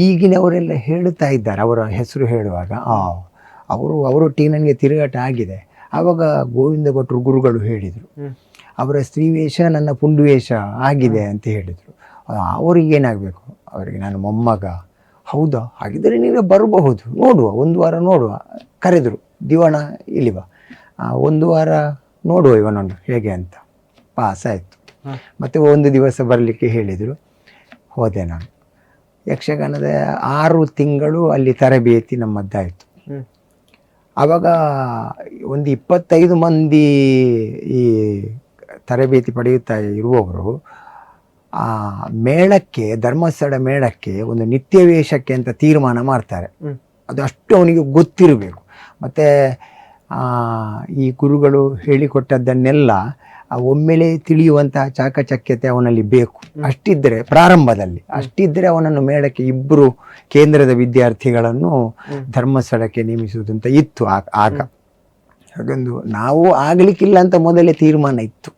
ಈಗಿನವರೆಲ್ಲ ಹೇಳುತ್ತಾ ಇದ್ದಾರೆ ಅವರ ಹೆಸರು ಹೇಳುವಾಗ, ಅವರೊಟ್ಟಿಗೆ ನನಗೆ ತಿರುಗಾಟ ಆಗಿದೆ. ಆವಾಗ ಗೋವಿಂದ ಭಟ್ರು ಗುರುಗಳು ಹೇಳಿದರು, ಅವರ ಸ್ತ್ರೀವೇಷ ನನ್ನ ಪುಂಡುವೇಷ ಆಗಿದೆ ಅಂತ ಹೇಳಿದರು. ಅವರಿಗೇನಾಗಬೇಕು, ಅವರಿಗೆ ನಾನು ಮೊಮ್ಮಗ. ಹೌದಾ, ಹಾಗಿದ್ದರೆ ನೀನು ಬರಬಹುದು, ನೋಡುವ, 1 ವಾರ ನೋಡುವ. ಕರೆದರು, ದಿವಾಣ ಇಲ್ಲಿವ, 1 ವಾರ ನೋಡುವ ಇವನನ್ನು ಹೇಗೆ ಅಂತ. ಪಾಸ್ ಆಯಿತು. ಮತ್ತು 1 ದಿವಸ ಬರಲಿಕ್ಕೆ ಹೇಳಿದರು. ಹೋದೆ ನಾನು. ಯಕ್ಷಗಾನದ 6 ತಿಂಗಳು ಅಲ್ಲಿ ತರಬೇತಿ ನಮ್ಮದ್ದಾಯಿತು. ಆವಾಗ ಒಂದು 25 ಮಂದಿ ಈ ತರಬೇತಿ ಪಡೆಯುತ್ತಾ ಇರುವವರು ಮೇಳಕ್ಕೆ, ಧರ್ಮಸ್ಥಳ ಮೇಳಕ್ಕೆ ಒಂದು ನಿತ್ಯ ವೇಷಕ್ಕೆ ಅಂತ ತೀರ್ಮಾನ ಮಾಡ್ತಾರೆ. ಅದು ಅಷ್ಟು ಅವನಿಗೆ ಗೊತ್ತಿರಬೇಕು. ಮತ್ತು ಈ ಗುರುಗಳು ಹೇಳಿಕೊಟ್ಟದ್ದನ್ನೆಲ್ಲ ಒಮ್ಮೆಲೆ ತಿಳಿಯುವಂತಹ ಚಾಕಚಕ್ಯತೆ ಅವನಲ್ಲಿ ಬೇಕು. ಅಷ್ಟಿದ್ದರೆ ಪ್ರಾರಂಭದಲ್ಲಿ ಅಷ್ಟಿದ್ದರೆ ಅವನನ್ನು ಮೇಳಕ್ಕೆ 2 ಕೇಂದ್ರದ ವಿದ್ಯಾರ್ಥಿಗಳನ್ನು ಧರ್ಮಸ್ಥಳಕ್ಕೆ ನೇಮಿಸುವುದಂತ ಇತ್ತು ಆಗ. ಹಾಗೊಂದು ನಾವು ಆಗಲಿಕ್ಕಿಲ್ಲ ಅಂತ ಮೊದಲೇ ತೀರ್ಮಾನ ಇತ್ತು.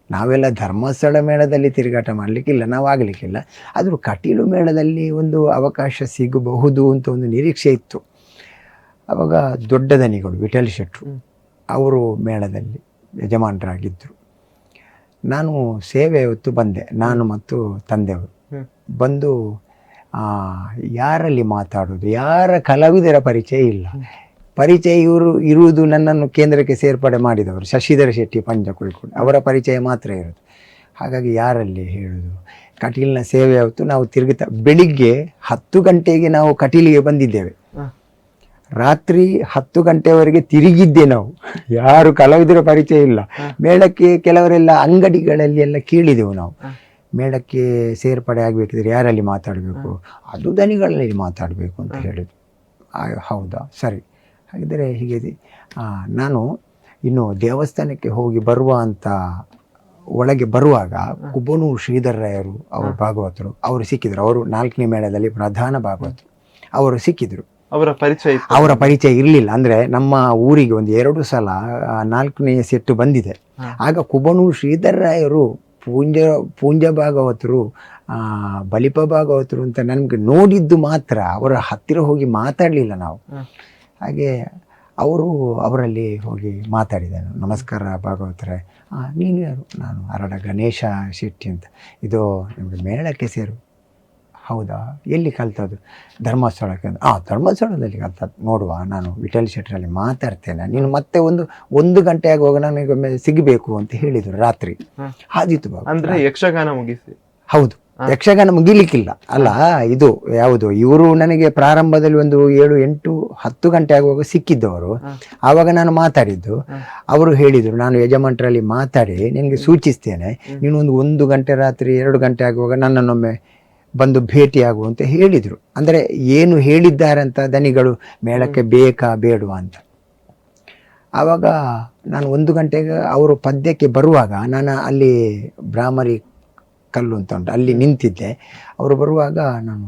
ನಾವೆಲ್ಲ ಧರ್ಮಸ್ಥಳ ಮೇಳದಲ್ಲಿ ತಿರುಗಾಟ ಮಾಡಲಿಕ್ಕಿಲ್ಲ, ನಾವು ಆಗಲಿಕ್ಕಿಲ್ಲ. ಆದರೂ ಕಟೀಲು ಮೇಳದಲ್ಲಿ ಒಂದು ಅವಕಾಶ ಸಿಗಬಹುದು ಅಂತ ಒಂದು ನಿರೀಕ್ಷೆ ಇತ್ತು. ಆವಾಗ ದೊಡ್ಡ ದನಿಗಳು ವಿಠಲ್ ಶೆಟ್ರು ಅವರು ಮೇಳದಲ್ಲಿ ಯಜಮಾನರಾಗಿದ್ದರು. ನಾನು ಸೇವೆ ಹೊತ್ತು ಬಂದೆ, ನಾನು ಮತ್ತು ತಂದೆಯವರು ಬಂದು ಯಾರಲ್ಲಿ ಮಾತಾಡೋದು, ಯಾರ ಕಲಾವಿದರ ಪರಿಚಯ ಇಲ್ಲ. ಪರಿಚಯ ಇರುವುದು ನನ್ನನ್ನು ಕೇಂದ್ರಕ್ಕೆ ಸೇರ್ಪಡೆ ಮಾಡಿದವರು ಶಶಿಧರ ಶೆಟ್ಟಿ ಪಂಜಕುಳಿಕೊಂಡು, ಅವರ ಪರಿಚಯ ಮಾತ್ರ ಇರೋದು. ಹಾಗಾಗಿ ಯಾರಲ್ಲಿ ಹೇಳೋದು. ಕಟೀಲಿನ ಸೇವೆ ಹೊತ್ತು ನಾವು ತಿರುಗುತ್ತಾ ಬೆಳಿಗ್ಗೆ 10 ಗಂಟೆಗೆ ನಾವು ಕಟೀಲಿಗೆ ಬಂದಿದ್ದೇವೆ. ರಾತ್ರಿ 10 ಗಂಟೆವರೆಗೆ ತಿರುಗಿದ್ದೆ ನಾವು. ಯಾರು ಕಲಾವಿದರ ಪರಿಚಯ ಇಲ್ಲ. ಮೇಳಕ್ಕೆ ಕೆಲವರೆಲ್ಲ ಅಂಗಡಿಗಳಲ್ಲಿ ಎಲ್ಲ ಕೇಳಿದೆವು ನಾವು, ಮೇಳಕ್ಕೆ ಸೇರ್ಪಡೆ ಆಗಬೇಕಿದ್ರೆ ಯಾರಲ್ಲಿ ಮಾತಾಡಬೇಕು, ಅದು ದನಿಗಳಲ್ಲಿ ಮಾತಾಡಬೇಕು ಅಂತ ಹೇಳಿದ್ರು. ಹೌದಾ, ಸರಿ, ಹಾಗಿದ್ದರೆ ಹೀಗೆ ನಾನು ಇನ್ನು ದೇವಸ್ಥಾನಕ್ಕೆ ಹೋಗಿ ಬರುವ ಅಂತ ಒಳಗೆ ಬರುವಾಗ ಕುಬ್ಬನೂರು ಶ್ರೀಧರರಾಯರು ಅವರು ಭಾಗವತರು ಅವರು ಸಿಕ್ಕಿದ್ರು. ಅವರು 4ನೇ ಮೇಳದಲ್ಲಿ ಪ್ರಧಾನ ಭಾಗವತರು. ಅವರು ಸಿಕ್ಕಿದ್ರು. ಅವರ ಪರಿಚಯ ಇರಲಿಲ್ಲ. ಅಂದರೆ ನಮ್ಮ ಊರಿಗೆ ಒಂದು 2 ಸಲ 4ನೇ ಸೆಟ್ಟು ಬಂದಿದೆ. ಆಗ ಕುಬ್ಬನೂರು ಶ್ರೀಧರರಾಯರು ಪೂಂಜ ಭಾಗವತರು, ಬಲಿಪ ಭಾಗವತರು ಅಂತ ನನಗೆ ನೋಡಿದ್ದು ಮಾತ್ರ. ಅವರ ಹತ್ತಿರ ಹೋಗಿ ಮಾತಾಡಲಿಲ್ಲ ನಾವು. ಹಾಗೆ ಅವರಲ್ಲಿ ಹೋಗಿ ಮಾತಾಡಿದೆ. ನಮಸ್ಕಾರ ಭಾಗವತರೇ. ನೀನು ಯಾರು? ನಾನು ಅರಡ ಗಣೇಶ ಶೆಟ್ಟಿ ಅಂತ. ಇದು ನಿಮಗೆ ಮೇಳಕ್ಕೆ ಸೇರು. ಹೌದಾ, ಎಲ್ಲಿ ಕಲ್ತದ್ದು? ಧರ್ಮಸ್ಥಳಕ್ಕೆ. ಧರ್ಮಸ್ಥಳದಲ್ಲಿ ಕಲ್ತದ್ದು. ನೋಡುವ, ನಾನು ವಿಠಲ್ ಶೆಟ್ಟರಲ್ಲಿ ಮಾತಾಡ್ತೇನೆ, ನೀನು ಮತ್ತೆ 1 ಗಂಟೆ ಆಗುವಾಗ ನನಗೊಮ್ಮೆ ಸಿಗಬೇಕು ಅಂತ ಹೇಳಿದರು ರಾತ್ರಿ. ಆದಿತ್ತು ಬಾಬು. ಅಂದ್ರೆ ಯಕ್ಷಗಾನ ಮುಗಿಸಿ? ಹೌದು, ಯಕ್ಷಗಾನ ಮುಗಿಲಿಕ್ಕಿಲ್ಲ ಅಲ್ಲ. ಇದು ಯಾವುದು, ಇವರು ನನಗೆ ಪ್ರಾರಂಭದಲ್ಲಿ ಒಂದು 7, 8, 10 ಗಂಟೆ ಆಗುವಾಗ ಸಿಕ್ಕಿದ್ದವರು. ಆವಾಗ ನಾನು ಮಾತಾಡಿದ್ದು. ಅವರು ಹೇಳಿದರು, ನಾನು ಯಜಮಾನರಲ್ಲಿ ಮಾತಾಡಿ ನಿನಗೆ ಸೂಚಿಸ್ತೇನೆ, ನೀನು 1 ಗಂಟೆ ರಾತ್ರಿ 2 ಗಂಟೆ ಆಗುವಾಗ ನನ್ನನ್ನೊಮ್ಮೆ ಬಂದು ಭೇಟಿಯಾಗು ಅಂತ ಹೇಳಿದರು. ಅಂದರೆ ಏನು ಹೇಳಿದ್ದಾರೆ ಅಂತ ದನಿಗಳು ಮೇಳಕ್ಕೆ ಬೇಕಾ ಬೇಡುವ ಅಂತ. ಆವಾಗ ನಾನು 1 ಗಂಟೆಗೆ ಅವರು ಪದ್ಯಕ್ಕೆ ಬರುವಾಗ ನಾನು ಅಲ್ಲಿ ಬ್ರಾಹ್ಮರಿ ಕಲ್ಲು ಅಂತ ಉಂಟು, ಅಲ್ಲಿ ನಿಂತಿದ್ದೆ. ಅವರು ಬರುವಾಗ ನಾನು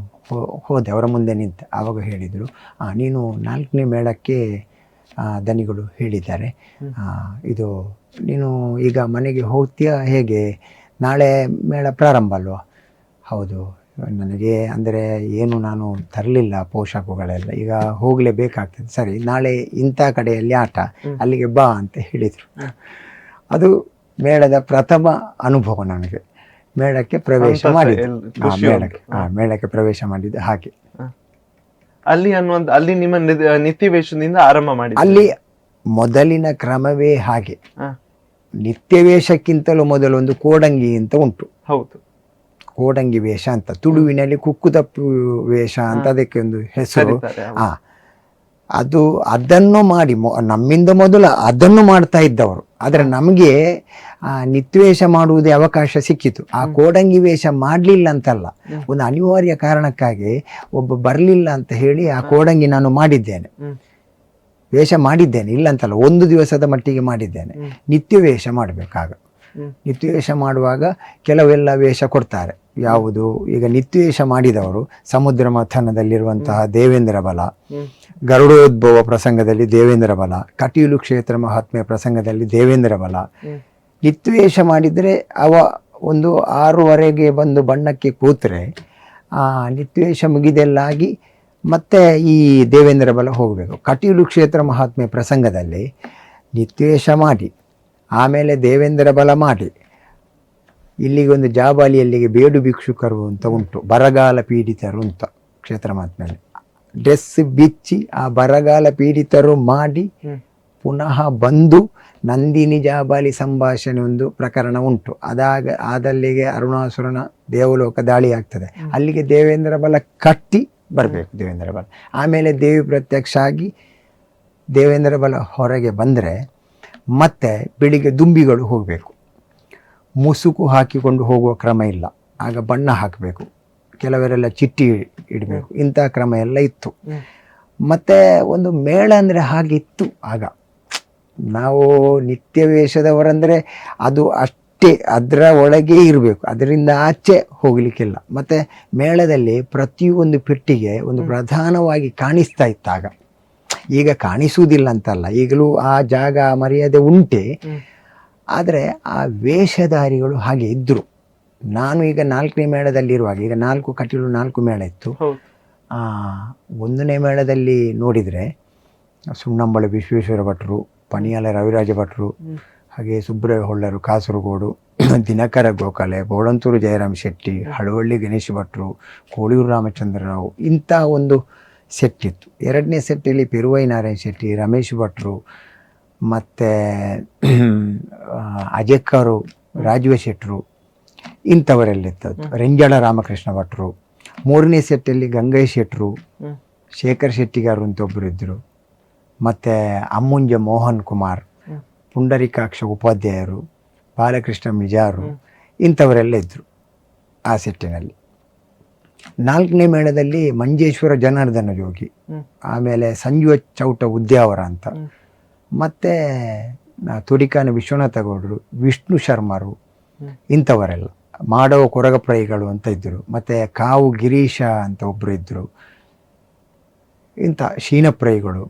ಹೋದೆ, ಅವರ ಮುಂದೆ ನಿಂತೆ. ಆವಾಗ ಹೇಳಿದರು, ನೀನು 4ನೇ ಮೇಳಕ್ಕೆ ದನಿಗಳು ಹೇಳಿದ್ದಾರೆ, ಇದು ನೀನು ಈಗ ಮನೆಗೆ ಹೋಗ್ತೀಯಾ ಹೇಗೆ? ನಾಳೆ ಮೇಳ ಪ್ರಾರಂಭ ಅಲ್ವಾ? ಹೌದು, ನನಗೆ ಅಂದರೆ ಏನು ನಾನು ತರಲಿಲ್ಲ ಪೋಷಾಕುಗಳೆಲ್ಲ, ಈಗ ಹೋಗಲೇಬೇಕಾಗ್ತದೆ. ಸರಿ, ನಾಳೆ ಇಂಥ ಕಡೆಯಲ್ಲಿ ಆಟ, ಅಲ್ಲಿಗೆ ಬಾ ಅಂತ ಹೇಳಿದರು. ಅದು ಮೇಳದ ಪ್ರಥಮ ಅನುಭವ ನನಗೆ. ಮೇಳಕ್ಕೆ ಪ್ರವೇಶ ಮಾಡಿದ್ದು, ಮೇಳಕ್ಕೆ ಪ್ರವೇಶ ಮಾಡಿದ್ದು ಹಾಗೆ. ಅಲ್ಲಿ ನಿಮ್ಮ ನಿತ್ಯ ವೇಷದಿಂದ ಆರಂಭ ಮಾಡಿ? ಅಲ್ಲಿ ಮೊದಲಿನ ಕ್ರಮವೇ ಹಾಗೆ. ನಿತ್ಯ ವೇಷಕ್ಕಿಂತಲೂ ಮೊದಲು ಒಂದು ಕೋಡಂಗಿ ಅಂತ ಉಂಟು. ಹೌದು, ಕೋಡಂಗಿ ವೇಷ ಅಂತ. ತುಳುವಿನಲ್ಲಿ ಕುಕ್ಕುತಪ್ಪು ವೇಷ ಅಂತ ಅದಕ್ಕೆ ಒಂದು ಹೆಸರು. ಅದನ್ನು ಮಾಡಿ ನಮ್ಮಿಂದ ಮೊದಲು ಅದನ್ನು ಮಾಡ್ತಾ ಇದ್ದವರು. ಆದರೆ ನಮಗೆ ನಿತ್ಯವೇಷ ಮಾಡುವುದೇ ಅವಕಾಶ ಸಿಕ್ಕಿತು. ಆ ಕೋಡಂಗಿ ವೇಷ ಮಾಡಲಿಲ್ಲ ಅಂತಲ್ಲ, ಒಂದು ಅನಿವಾರ್ಯ ಕಾರಣಕ್ಕಾಗಿ ಒಬ್ಬ ಬರಲಿಲ್ಲ ಅಂತ ಹೇಳಿ ಆ ಕೋಡಂಗಿ ನಾನು ಮಾಡಿದ್ದೇನೆ, ವೇಷ ಮಾಡಿದ್ದೇನೆ, ಇಲ್ಲ ಅಂತಲ್ಲ, 1 ದಿವಸದ ಮಟ್ಟಿಗೆ ಮಾಡಿದ್ದೇನೆ. ನಿತ್ಯ ವೇಷ ಮಾಡಬೇಕಾಗ ನಿತ್ಯವೇಷ ಮಾಡುವಾಗ ಕೆಲವೆಲ್ಲ ವೇಷ ಕೊಡ್ತಾರೆ. ಯಾವುದು, ಈಗ ನಿತ್ಯವೇಷ ಮಾಡಿದವರು ಸಮುದ್ರ ಮಥನದಲ್ಲಿರುವಂತಹ ದೇವೇಂದ್ರ ಬಲ, ಗರುಡೋದ್ಭವ ಪ್ರಸಂಗದಲ್ಲಿ ದೇವೇಂದ್ರ ಬಲ, ಕಟೀಲು ಕ್ಷೇತ್ರ ಮಹಾತ್ಮೆ ಪ್ರಸಂಗದಲ್ಲಿ ದೇವೇಂದ್ರ ಬಲ. ನಿತ್ಯವೇಷ ಮಾಡಿದರೆ ಅವ ಒಂದು 6:15 ಬಂದು ಬಣ್ಣಕ್ಕೆ ಕೂತ್ರೆ ನಿತ್ಯವೇಷ ಮುಗಿದೆಲ್ಲಾಗಿ ಮತ್ತೆ ಈ ದೇವೇಂದ್ರ ಬಲ ಹೋಗಬೇಕು. ಕಟೀಲು ಕ್ಷೇತ್ರ ಮಹಾತ್ಮೆ ಪ್ರಸಂಗದಲ್ಲಿ ನಿತ್ಯವೇಷ ಮಾಡಿ ಆಮೇಲೆ ದೇವೇಂದ್ರ ಬಲ ಮಾಡಿ ಇಲ್ಲಿಗೆ ಒಂದು ಜಾಬಾಲಿಯಲ್ಲಿಗೆ ಬೇಡು ಭಿಕ್ಷುಕರು ಅಂತ ಉಂಟು, ಬರಗಾಲ ಪೀಡಿತರು ಅಂತ ಕ್ಷೇತ್ರ ಮಹಾತ್ಮೆಯಲ್ಲಿ ಡ್ರೆಸ್ ಬಿಚ್ಚಿ ಆ ಬರಗಾಲ ಪೀಡಿತರು ಮಾಡಿ ಪುನಃ ಬಂದು ನಂದಿನಿ ಜಾಬಾಲಿ ಸಂಭಾಷಣೆ ಒಂದು ಪ್ರಕರಣ ಉಂಟು. ಆದಲ್ಲಿಗೆ ಅರುಣಾಸುರನ ದೇವಲೋಕ ದಾಳಿ ಆಗ್ತದೆ, ಅಲ್ಲಿಗೆ ದೇವೇಂದ್ರ ಬಲ ಕಟ್ಟಿ ಬರಬೇಕು ದೇವೇಂದ್ರ ಬಲ. ಆಮೇಲೆ ದೇವಿ ಪ್ರತ್ಯಕ್ಷ ಆಗಿ ದೇವೇಂದ್ರ ಬಲ ಹೊರಗೆ ಬಂದರೆ ಮತ್ತೆ ಬೆಳಿಗ್ಗೆ ದುಂಬಿಗಳು ಹೋಗಬೇಕು. ಮುಸುಕು ಹಾಕಿಕೊಂಡು ಹೋಗುವ ಕ್ರಮ ಇಲ್ಲ, ಆಗ ಬಣ್ಣ ಹಾಕಬೇಕು, ಕೆಲವರೆಲ್ಲ ಚಿಟ್ಟಿ ಇಡಬೇಕು, ಇಂಥ ಕ್ರಮ ಎಲ್ಲ ಇತ್ತು. ಮತ್ತು ಒಂದು ಮೇಳ ಅಂದರೆ ಹಾಗಿತ್ತು ಆಗ. ನಾವು ನಿತ್ಯ ವೇಷದವರಂದರೆ ಅದು ಅಷ್ಟೇ, ಅದರ ಒಳಗೆ ಇರಬೇಕು, ಅದರಿಂದ ಆಚೆ ಹೋಗಲಿಕ್ಕಿಲ್ಲ. ಮತ್ತು ಮೇಳದಲ್ಲಿ ಪ್ರತಿಯೊಂದು ಪೆಟ್ಟಿಗೆ ಒಂದು ಪ್ರಧಾನವಾಗಿ ಕಾಣಿಸ್ತಾ ಇತ್ತಾಗ. ಈಗ ಕಾಣಿಸುವುದಿಲ್ಲ ಅಂತಲ್ಲ, ಈಗಲೂ ಆ ಜಾಗ ಮರ್ಯಾದೆ ಉಂಟೆ, ಆದರೆ ಆ ವೇಷಧಾರಿಗಳು ಹಾಗೆ ಇದ್ದರು. ನಾನು ಈಗ 4ನೇ ಮೇಳದಲ್ಲಿರುವಾಗ, ಈಗ 4 ಕಟೀಲು 4 ಮೇಳ ಇತ್ತು. 1ನೇ ಮೇಳದಲ್ಲಿ ನೋಡಿದರೆ ಸುಣ್ಣಂಬಳ ವಿಶ್ವೇಶ್ವರ ಭಟ್ರು, ಪಣಿಯಾಲ ರವಿರಾಜ ಭಟ್ರು, ಹಾಗೆ ಸುಬ್ರಹ್ಮ ಹೊಳ್ಳರು ಕಾಸರಗೋಡು, ದಿನಕರ ಗೋಖಲೆ, ಬೋಳಂತೂರು ಜಯರಾಮ್ ಶೆಟ್ಟಿ, ಹಳವಳ್ಳಿ ಗಣೇಶ್ ಭಟ್ರು, ಕೋಳಿಯೂರು ರಾಮಚಂದ್ರರಾವ್, ಇಂಥ ಒಂದು ಸೆಟ್ ಇತ್ತು. 2ನೇ ಸೆಟ್ಟಲ್ಲಿ ಪೆರುವೈ ನಾರಾಯಣ ಶೆಟ್ಟಿ, ರಮೇಶ್ ಭಟ್ರು, ಮತ್ತು ಅಜಕ್ಕರು, ರಾಜುವ ಶೆಟ್ಟರು, ಇಂಥವರೆಲ್ಲ ಇತ್ತದ್ದು. ರೆಂಜಾಳ ರಾಮಕೃಷ್ಣ ಭಟ್ರು. 3ನೇ ಸೆಟ್ಟಲ್ಲಿ ಗಂಗೈ ಶೆಟ್ಟರು, ಶೇಖರ್ ಶೆಟ್ಟಿಗಾರು ಅಂತ ಒಬ್ಬರು ಇದ್ದರು. ಮತ್ತು ಅಮ್ಮುಂಜ ಮೋಹನ್ ಕುಮಾರ್, ಪುಂಡರೀಕಾಕ್ಷ ಉಪಾಧ್ಯಾಯರು, ಬಾಲಕೃಷ್ಣ ಮಿಜಾರು, ಇಂಥವರೆಲ್ಲ ಇದ್ದರು ಆ ಸೆಟ್ಟಿನಲ್ಲಿ. 4ನೇ ಮೇಳದಲ್ಲಿ ಮಂಜೇಶ್ವರ ಜನಾರ್ದನ ಯೋಗಿ, ಆಮೇಲೆ ಸಂಜೀವ ಚೌಟ ಉದ್ಯಾವರ ಅಂತ, ಮತ್ತು ತುಡಿಕಾನ ವಿಶ್ವನಾಥ ಗೌಡರು, ವಿಷ್ಣು ಶರ್ಮರು, ಇಂಥವರೆಲ್ಲ. ಮಾಡವ ಕೊರಗಪ್ರೈಗಳು ಅಂತ ಇದ್ದರು, ಮತ್ತು ಕಾವು ಗಿರೀಶ ಅಂತ ಒಬ್ಬರು ಇದ್ದರು, ಇಂಥ ಶೀನಪ್ರೈಗಳು,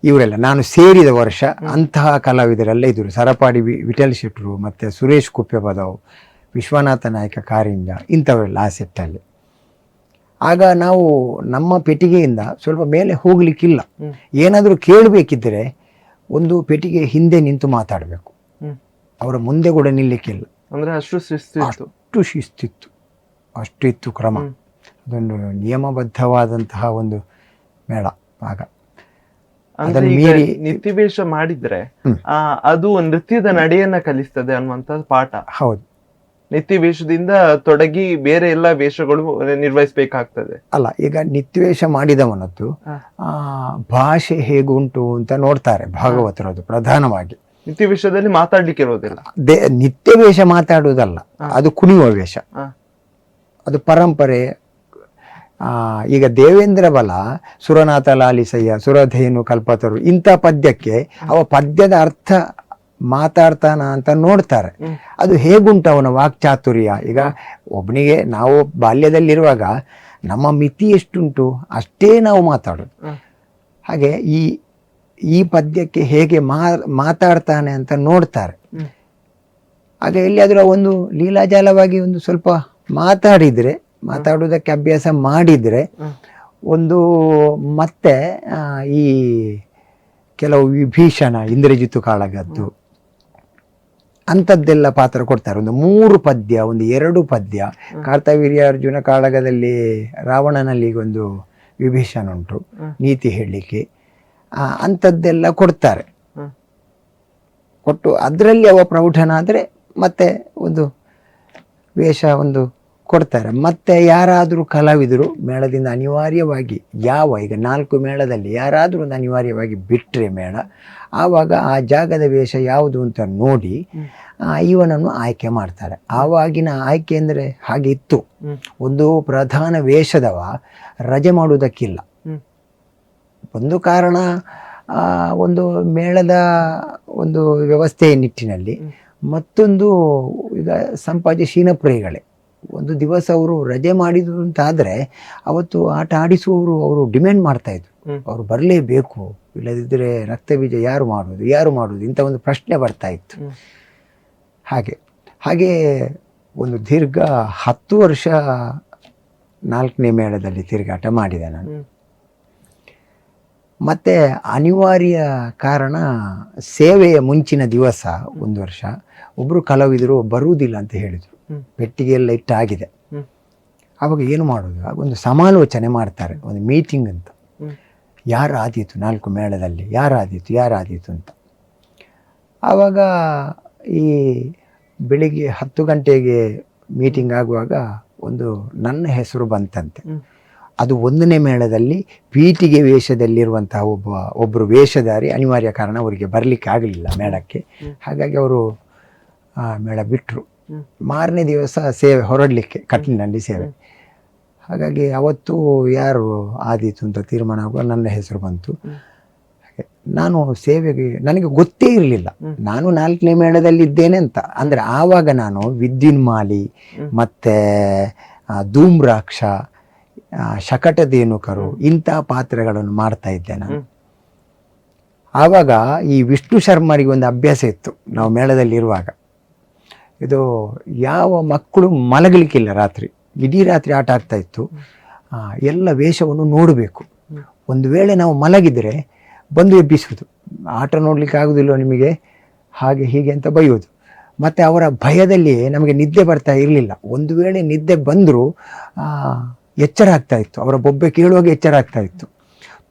ಇವರೆಲ್ಲ ನಾನು ಸೇರಿದ ವರ್ಷ ಅಂತಹ ಕಲಾವಿದರೆಲ್ಲ ಇದ್ದರು. ಸರಪಾಡಿ ವಿಠಲ್ ಶೆಟ್ಟರು, ಮತ್ತು ಸುರೇಶ್ ಕುಪ್ಪೆಬದವ್, ವಿಶ್ವನಾಥ ನಾಯಕ ಕಾರಿಂಜ, ಇಂಥವರೆಲ್ಲ ಆ ಸೆಟ್ಟಲ್ಲಿ. ಆಗ ನಾವು ನಮ್ಮ ಪೆಟ್ಟಿಗೆಯಿಂದ ಸ್ವಲ್ಪ ಮೇಲೆ ಹೋಗ್ಲಿಕ್ಕಿಲ್ಲ. ಏನಾದರೂ ಕೇಳಬೇಕಿದ್ದರೆ ಒಂದು ಪೆಟ್ಟಿಗೆ ಹಿಂದೆ ನಿಂತು ಮಾತಾಡಬೇಕು, ಅವರ ಮುಂದೆ ಕೂಡ ನಿಲ್ಲಕ್ಕಿಲ್ಲ. ಅಂದ್ರೆ ಅಷ್ಟು ಶಿಸ್ತಿತ್ತು, ಅಷ್ಟು ಇತ್ತು ಕ್ರಮ. ಅದೊಂದು ನಿಯಮಬದ್ಧವಾದಂತಹ ಒಂದು ಮೇಳ. ಆಗ ಅದನ್ನು ಮೀರಿ ನಿತ್ಯವೇಷ ಮಾಡಿದ್ರೆ ಅದು ನೃತ್ಯದ ನಡೆಯನ್ನ ಕಲಿಸ್ತದೆ ಅನ್ನುವಂತ ಪಾಠ. ಹೌದು, ನಿತ್ಯವೇಷದಿಂದ ತೊಡಗಿ ಬೇರೆ ಎಲ್ಲ ವೇಷಗಳು ನಿರ್ವಹಿಸಬೇಕಾಗ್ತದೆ ಅಲ್ಲ. ಈಗ ನಿತ್ಯವೇಷ ಮಾಡಿದವನದ್ದು ಭಾಷೆ ಹೇಗುಂಟು ಅಂತ ನೋಡ್ತಾರೆ ಭಾಗವತರದು ಪ್ರಧಾನವಾಗಿ. ನಿತ್ಯವೇಷದಲ್ಲಿ ಮಾತಾಡ್ಲಿಕ್ಕೆ ಇರೋದಿಲ್ಲ. ನಿತ್ಯವೇಷ ಮಾತಾಡುವುದಲ್ಲ, ಅದು ಕುಣಿಯುವ ವೇಷ, ಅದು ಪರಂಪರೆ. ಈಗ ದೇವೇಂದ್ರ ಬಲ, ಸುರನಾಥ ಲಾಲಿಸಯ್ಯ, ಸುರಧೇನು ಕಲ್ಪತರು, ಇಂಥ ಪದ್ಯಕ್ಕೆ ಅವ ಪದ್ಯದ ಅರ್ಥ ಮಾತಾಡ್ತಾನ ಅಂತ ನೋಡ್ತಾರೆ. ಅದು ಹೇಗುಂಟು ಅವನ ವಾಕ್ಚಾತುರ್ಯ. ಈಗ ಒಬ್ಬನಿಗೆ ನಾವು ಬಾಲ್ಯದಲ್ಲಿರುವಾಗ ನಮ್ಮ ಮಿತಿ ಎಷ್ಟುಂಟು ಅಷ್ಟೇ ನಾವು ಮಾತಾಡೋದು. ಹಾಗೆ ಈ ಪದ್ಯಕ್ಕೆ ಹೇಗೆ ಮಾತಾಡ್ತಾನೆ ಅಂತ ನೋಡ್ತಾರೆ. ಹಾಗೆ ಎಲ್ಲಿಯಾದರೂ ಒಂದು ಲೀಲಾಜಾಲವಾಗಿ ಒಂದು ಸ್ವಲ್ಪ ಮಾತಾಡುವುದಕ್ಕೆ ಅಭ್ಯಾಸ ಮಾಡಿದರೆ ಒಂದು ಮತ್ತೆ ಈ ಕೆಲವು ವಿಭೀಷಣ, ಇಂದ್ರಜಿತು ಕಾಳಗದ್ದು ಅಂಥದ್ದೆಲ್ಲ ಪಾತ್ರ ಕೊಡ್ತಾರೆ. ಒಂದು 3 ಪದ್ಯ, ಒಂದು 2 ಪದ್ಯ. ಕಾರ್ತವೀರ್ಯಾರ್ಜುನ ಕಾಳಗದಲ್ಲಿ ರಾವಣನಲ್ಲಿ ಒಂದು ವಿಭೀಷಣ ಉಂಟು, ನೀತಿ ಹೇಳಲಿಕ್ಕೆ, ಅಂಥದ್ದೆಲ್ಲ ಕೊಡ್ತಾರೆ. ಕೊಟ್ಟು ಅದರಲ್ಲಿ ಅವ ಪ್ರೌಢನಾದರೆ ಮತ್ತೆ ಒಂದು ವೇಷ ಒಂದು ಕೊಡ್ತಾರೆ. ಮತ್ತೆ ಯಾರಾದರೂ ಕಲಾವಿದರು ಮೇಳದಿಂದ ಅನಿವಾರ್ಯವಾಗಿ ಈಗ 4 ಮೇಳದಲ್ಲಿ ಯಾರಾದರೂ ಒಂದು ಅನಿವಾರ್ಯವಾಗಿ ಬಿಟ್ಟರೆ ಮೇಳ, ಆವಾಗ ಆ ಜಾಗದ ವೇಷ ಯಾವುದು ಅಂತ ನೋಡಿ ಇವನನ್ನು ಆಯ್ಕೆ ಮಾಡ್ತಾರೆ. ಆವಾಗಿನ ಆಯ್ಕೆ ಅಂದರೆ ಹಾಗೆ ಇತ್ತು. ಒಂದು ಪ್ರಧಾನ ವೇಷದವ ರಜೆ ಮಾಡುವುದಕ್ಕಿಲ್ಲ. ಒಂದು ಕಾರಣ ಒಂದು ಮೇಳದ ಒಂದು ವ್ಯವಸ್ಥೆಯ ನಿಟ್ಟಿನಲ್ಲಿ, ಮತ್ತೊಂದು ಈಗ ಸಂಪಾಜೆ ಶೀನಪ್ರಿಯಗಳೇ ಒಂದು ದಿವಸ ಅವರು ರಜೆ ಮಾಡಿದ್ರು ಅಂತಾದರೆ ಅವತ್ತು ಆಟ ಆಡಿಸುವವರು ಅವರು ಡಿಮ್ಯಾಂಡ್ ಮಾಡ್ತಾಯಿದ್ರು, ಅವರು ಬರಲೇಬೇಕು, ಇಲ್ಲದಿದ್ದರೆ ರಕ್ತಬೀಜ ಯಾರು ಮಾಡೋದು ಇಂಥ ಒಂದು ಪ್ರಶ್ನೆ ಬರ್ತಾ ಇತ್ತು. ಹಾಗೆ ಒಂದು ದೀರ್ಘ 10 ವರ್ಷ 4ನೇ ಮೇಳದಲ್ಲಿ ತಿರುಗಾಟ ಮಾಡಿದೆ ನಾನು. ಮತ್ತು ಅನಿವಾರ್ಯ ಕಾರಣ ಸೇವೆಯ ಮುಂಚಿನ ದಿವಸ ಒಂದು ವರ್ಷ ಒಬ್ಬರು ಕಲಾವಿದರು ಬರುವುದಿಲ್ಲ ಅಂತ ಹೇಳಿದರು. ಪೆಟ್ಟಿಗೆಲ್ಲ ಇಟ್ಟಾಗಿದೆ. ಆವಾಗ ಏನು ಮಾಡೋದು? ಒಂದು ಸಮಾಲೋಚನೆ ಮಾಡ್ತಾರೆ, ಒಂದು ಮೀಟಿಂಗ್ ಅಂತ. ಯಾರು ಆದೀತು 4 ಮೇಳದಲ್ಲಿ, ಯಾರಾದೀತು ಅಂತ. ಆವಾಗ ಈ ಬೆಳಿಗ್ಗೆ 10 ಗಂಟೆಗೆ ಮೀಟಿಂಗ್ ಆಗುವಾಗ ಒಂದು ನನ್ನ ಹೆಸರು ಬಂತಂತೆ. ಅದು 1ನೇ ಮೇಳದಲ್ಲಿ ಪೀಠಿಗೆ ವೇಷದಲ್ಲಿರುವಂತಹ ಒಬ್ಬರು ವೇಷಧಾರಿ ಅನಿವಾರ್ಯ ಕಾರಣ ಅವರಿಗೆ ಬರಲಿಕ್ಕೆ ಆಗಲಿಲ್ಲ ಮೇಳಕ್ಕೆ. ಹಾಗಾಗಿ ಅವರು ಮೇಳ ಬಿಟ್ಟರು. ಮಾರನೇ ದಿವಸ ಸೇವೆ ಹೊರಡಲಿಕ್ಕೆ ಕಟ್ಲಿನಲ್ಲಿ ಸೇವೆ. ಹಾಗಾಗಿ ಅವತ್ತು ಯಾರು ಆದೀತು ಅಂತ ತೀರ್ಮಾನ ಆಗುವ ನನ್ನ ಹೆಸರು ಬಂತು. ನಾನು ಸೇವೆಗೆ ನನಗೆ ಗೊತ್ತೇ ಇರಲಿಲ್ಲ ನಾನು 4ನೇ ಮೇಳದಲ್ಲಿ ಇದ್ದೇನೆ ಅಂತ. ಅಂದರೆ ಆವಾಗ ನಾನು ವಿದ್ಯುನ್ಮಾಲಿ ಮತ್ತು ಧೂಮ್ರಾಕ್ಷ, ಶಕಟದೇನುಕರು ಇಂಥ ಪಾತ್ರಗಳನ್ನು ಮಾಡ್ತಾ ಇದ್ದೆ ನಾನು. ಆವಾಗ ಈ ವಿಷ್ಣು ಶರ್ಮರಿಗೆ ಒಂದು ಅಭ್ಯಾಸ ಇತ್ತು. ನಾವು ಮೇಳದಲ್ಲಿರುವಾಗ ಇದು ಯಾವ ಮಕ್ಕಳು ಮಲಗಲಿಕ್ಕಿಲ್ಲ, ಇಡೀ ರಾತ್ರಿ ಆಟ ಆಗ್ತಾ ಇತ್ತು. ಎಲ್ಲ ವೇಷವನ್ನು ನೋಡಬೇಕು. ಒಂದು ವೇಳೆ ನಾವು ಮಲಗಿದರೆ ಬಂದು ಎಬ್ಬಿಸುವುದು, ಆಟ ನೋಡಲಿಕ್ಕೆ ಆಗೋದಿಲ್ಲ ನಿಮಗೆ, ಹಾಗೆ ಹೀಗೆ ಅಂತ ಬೈಯೋದು. ಮತ್ತು ಅವರ ಭಯದಲ್ಲಿ ನಮಗೆ ನಿದ್ದೆ ಬರ್ತಾ ಇರಲಿಲ್ಲ. ಒಂದು ವೇಳೆ ನಿದ್ದೆ ಬಂದರೂ ಎಚ್ಚರ ಆಗ್ತಾ ಇತ್ತು, ಅವರ ಬೊಬ್ಬೆ ಕೇಳುವಾಗ ಎಚ್ಚರ ಆಗ್ತಾ ಇತ್ತು.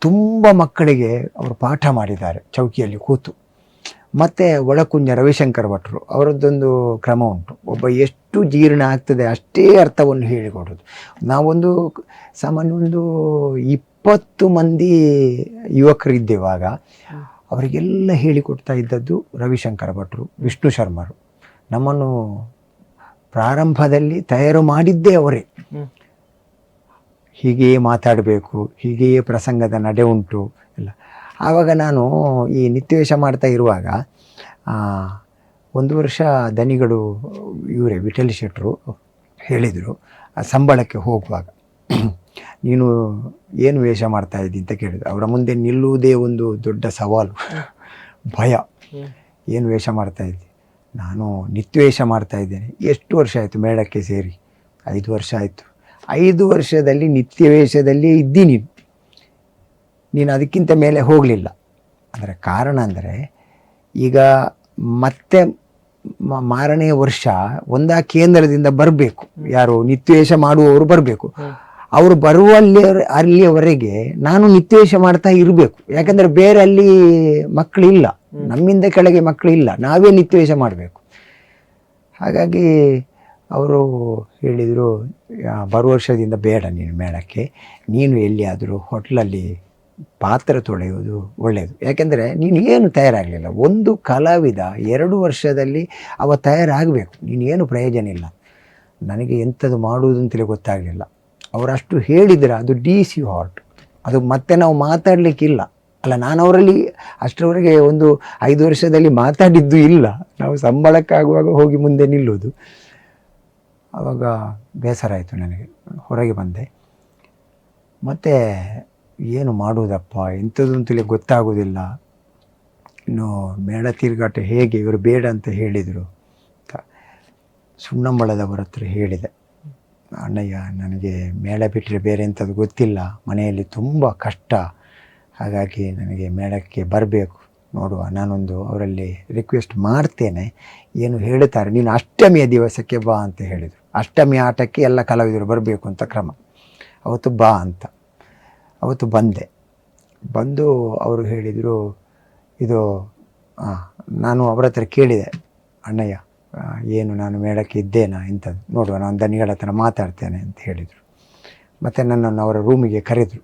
ತುಂಬ ಮಕ್ಕಳಿಗೆ ಅವರು ಪಾಠ ಮಾಡಿದ್ದಾರೆ ಚೌಕಿಯಲ್ಲಿ ಕೂತು. ಮತ್ತು ಒಳಕುಂಜ ರವಿಶಂಕರ್ ಭಟ್ರು ಅವರದ್ದೊಂದು ಕ್ರಮ ಉಂಟು. ಒಬ್ಬ ಎಷ್ಟು ಜೀರ್ಣ ಆಗ್ತದೆ ಅಷ್ಟೇ ಅರ್ಥವನ್ನು ಹೇಳಿಕೊಡೋದು. ನಾವೊಂದು ಸಾಮಾನ್ಯ ಒಂದು 20 ಮಂದಿ ಯುವಕರಿದ್ದೇವಾಗ ಅವರಿಗೆಲ್ಲ ಹೇಳಿಕೊಡ್ತಾ ಇದ್ದದ್ದು ರವಿಶಂಕರ ಭಟ್ರು, ವಿಷ್ಣು ಶರ್ಮರು. ನಮ್ಮನ್ನು ಪ್ರಾರಂಭದಲ್ಲಿ ತಯಾರು ಮಾಡಿದ್ದೇ ಅವರೇ. ಹೀಗೆಯೇ ಮಾತಾಡಬೇಕು, ಹೀಗೆಯೇ ಪ್ರಸಂಗದ ನಡೆ ಉಂಟು ಎಲ್ಲ. ಆವಾಗ ನಾನು ಈ ನಿತ್ಯವೇಷ ಮಾಡ್ತಾ ಇರುವಾಗ 1 ವರ್ಷ ದನಿಗಳು ಇವರೇ ವಿಠಲ್ ಶೆಟ್ಟರು ಹೇಳಿದರು, ಸಂಬಳಕ್ಕೆ ಹೋಗುವಾಗ, ನೀನು ಏನು ವೇಷ ಮಾಡ್ತಾ ಇದ್ದಿ ಅಂತ ಕೇಳಿದ್ರು. ಅವರ ಮುಂದೆ ನಿಲ್ಲುವುದೇ ಒಂದು ದೊಡ್ಡ ಸವಾಲು, ಭಯ. ಏನು ವೇಷ ಮಾಡ್ತಾ ಇದ್ದಿ? ನಾನು ನಿತ್ಯವೇಷ ಮಾಡ್ತಾ ಇದ್ದೇನೆ. ಎಷ್ಟು ವರ್ಷ ಆಯಿತು ಮೇಳಕ್ಕೆ ಸೇರಿ? 5 ವರ್ಷ ಆಯಿತು. 5 ವರ್ಷದಲ್ಲಿ ನಿತ್ಯವೇಷದಲ್ಲಿ ಇದ್ದಿ ನೀನು ಅದಕ್ಕಿಂತ ಮೇಲೆ ಹೋಗಲಿಲ್ಲ. ಅಂದರೆ ಕಾರಣ ಅಂದರೆ ಈಗ ಮತ್ತೆ ಮಾರನೇ ವರ್ಷ ಒಂದ ಕೇಂದ್ರದಿಂದ ಬರಬೇಕು, ಯಾರು ನಿತ್ಯವೇಷ ಮಾಡುವವರು ಬರಬೇಕು. ಅವರು ಅಲ್ಲಿಯವರೆಗೆ ನಾನು ನಿತ್ಯವೇಷ ಮಾಡ್ತಾ ಇರಬೇಕು. ಯಾಕಂದರೆ ಬೇರೆ ಅಲ್ಲಿ ಮಕ್ಕಳಿಲ್ಲ, ನಮ್ಮಿಂದ ಕೆಳಗೆ ಮಕ್ಕಳಿಲ್ಲ, ನಾವೇ ನಿತ್ಯವೇಷ ಮಾಡಬೇಕು. ಹಾಗಾಗಿ ಅವರು ಹೇಳಿದರು, ಬರುವ ವರ್ಷದಿಂದ ಬೇಡ ನೀನು ಮೇಳಕ್ಕೆ, ನೀನು ಎಲ್ಲಿಯಾದರೂ ಹೋಟ್ಲಲ್ಲಿ ಪಾತ್ರ ತೊಳೆಯೋದು ಒಳ್ಳೆಯದು. ಯಾಕೆಂದರೆ ನೀನು ಏನು ತಯಾರಾಗಲಿಲ್ಲ. ಒಂದು ಕಲಾವಿದ 2 ವರ್ಷದಲ್ಲಿ ಅವ ತಯಾರಾಗಬೇಕು, ನೀನೇನು ಪ್ರಯೋಜನ ಇಲ್ಲ. ನನಗೆ ಎಂಥದ್ದು ಮಾಡುವುದು ಅಂತಲೇ ಗೊತ್ತಾಗಲಿಲ್ಲ. ಅವರಷ್ಟು ಹೇಳಿದರೆ ಅದು DC ಹಾರ್ಟ್, ಅದು ಮತ್ತೆ ನಾವು ಮಾತಾಡಲಿಕ್ಕಿಲ್ಲ ಅಲ್ಲ. ನಾನು ಅವರಲ್ಲಿ ಅಷ್ಟರವರೆಗೆ ಒಂದು 5 ವರ್ಷದಲ್ಲಿ ಮಾತಾಡಿದ್ದು ಇಲ್ಲ. ನಾವು ಸಂಬಳಕ್ಕಾಗುವಾಗ ಹೋಗಿ ಮುಂದೆ ನಿಲ್ಲೋದು. ಆವಾಗ ಬೇಸರ ಆಯಿತು ನನಗೆ, ಹೊರಗೆ ಬಂದೆ. ಮತ್ತು ಏನು ಮಾಡುವುದಪ್ಪ, ಎಂಥದ್ದು ಅಂತಲೇ ಗೊತ್ತಾಗೋದಿಲ್ಲ. ಇನ್ನು ಮೇಳ ತಿರುಗಾಟ ಹೇಗೆ, ಇವರು ಬೇಡ ಅಂತ ಹೇಳಿದರು. ಸುಣ್ಣಂಬಳದವರ ಹತ್ರ ಹೇಳಿದೆ, ಅಣ್ಣಯ್ಯ ನನಗೆ ಮೇಳ ಬಿಟ್ಟರೆ ಬೇರೆ ಎಂಥದ್ದು ಗೊತ್ತಿಲ್ಲ, ಮನೆಯಲ್ಲಿ ತುಂಬ ಕಷ್ಟ, ಹಾಗಾಗಿ ನನಗೆ ಮೇಳಕ್ಕೆ ಬರಬೇಕು, ನೋಡುವ, ನಾನೊಂದು ಅವರಲ್ಲಿ ರಿಕ್ವೆಸ್ಟ್ ಮಾಡ್ತೇನೆ, ಏನು ಹೇಳ್ತಾರೆ, ನೀನು ಅಷ್ಟಮಿಯ ದಿವಸಕ್ಕೆ ಬಾ ಅಂತ ಹೇಳಿದರು. ಅಷ್ಟಮಿ ಆಟಕ್ಕೆ ಎಲ್ಲ ಕಲಾವಿದರು ಬರಬೇಕು ಅಂತ ಕ್ರಮ. ಅವತ್ತು ಬಾ ಅಂತ. ಅವತ್ತು ಬಂದು ಅವರು ಹೇಳಿದರು, ಇದು ನಾನು ಅವರ ಹತ್ರ ಕೇಳಿದೆ, ಅಣ್ಣಯ್ಯ ಏನು ನಾನು ಮೇಳಕ್ಕೆ ಇದ್ದೇನಾ ಇಂಥದ್ದು, ನೋಡುವ ನಾನು ದನಿಗಳ ಹತ್ರ ಮಾತಾಡ್ತೇನೆ ಅಂತ ಹೇಳಿದರು. ಮತ್ತು ನನ್ನನ್ನು ಅವರ ರೂಮಿಗೆ ಕರೆದರು.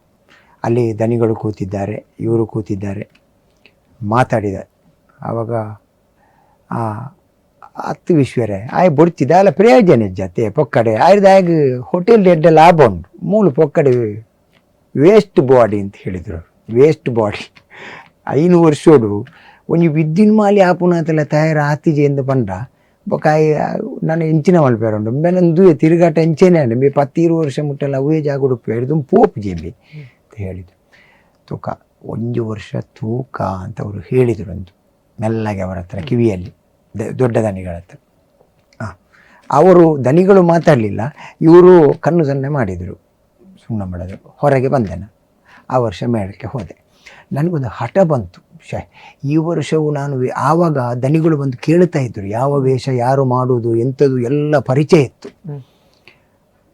ಅಲ್ಲಿ ದನಿಗಳು ಕೂತಿದ್ದಾರೆ, ಇವರು ಕೂತಿದ್ದಾರೆ. ಮಾತಾಡಿದೆ. ಆವಾಗ 10 ವಿಶ್ವರೇ ಆಯ್ ಬೊಡ್ತಿದ್ದ ಅಲ್ಲ ಪ್ರಯೋಜನ ಜತೆ ಪೊಕ್ಕಡೆ ಆಯ್ದಾಗ ಹೋಟೆಲ್ ರೆಡ್ಡ ಲಾಭ ಉಂಟು, ಮೂಲು ಪೊಕ್ಕಡೆ ವೇಸ್ಟ್ ಬಾಡಿ ಅಂತ ಹೇಳಿದರು. ವೇಸ್ಟ್ ಬಾಡಿ 5 ವರ್ಷೋಡು ಒಂಜಿ ವಿದ್ಯುನ್ ಮಾಲಿ ಆಪುನತೆಲ್ಲ ತಯಾರು ಆತಿಜೆಂದು ಬಂಡ ಬೊಕಾಯಿ ನಾನು ಎಂಚಿನ ಮಲ್ಪೇರ ಉಂಡು ಮೇನೊಂದು ತಿರುಗಾಟ ಎಂಚೇನೆ ಅಂಡೆ ಮೇ 10-20 ವರ್ಷ ಮುಟ್ಟೆಲ್ಲ ಅವೇ ಜಾಗ ಉಡುಪು ಹಿಡಿದು ಪೋಪು ಜೇಂಬಿ ಅಂತ ಹೇಳಿದರು. ತೂಕ 1 ವರ್ಷ ತೂಕ ಅಂತ ಅವರು ಹೇಳಿದರು. ಒಂದು ಮೆಲ್ಲಗೆ ಅವರ ಹತ್ರ ಕಿವಿಯಲ್ಲಿ, ದೊಡ್ಡ ದನಿಗಳ ಹತ್ರ. ಅವರು ದನಿಗಳು ಮಾತಾಡಲಿಲ್ಲ, ಇವರು ಕಣ್ಣು ಸನ್ನೆ ಮಾಡಿದರು. ಸುಮ್ಮನೆ ಮಾಡೋದು. ಹೊರಗೆ ಬಂದೆ ನಾನು. ಆ ವರ್ಷ ಮೇಳಕ್ಕೆ ಹೋದೆ. ನನಗೊಂದು ಹಠ ಬಂತು, ಈ ವರ್ಷವೂ ನಾನು ಆವಾಗ ದನಿಗಳು ಬಂದು ಕೇಳ್ತಾ ಇದ್ದರು, ಯಾವ ವೇಷ ಯಾರು ಮಾಡುವುದು ಎಂಥದ್ದು ಎಲ್ಲ ಪರಿಚಯ ಇತ್ತು.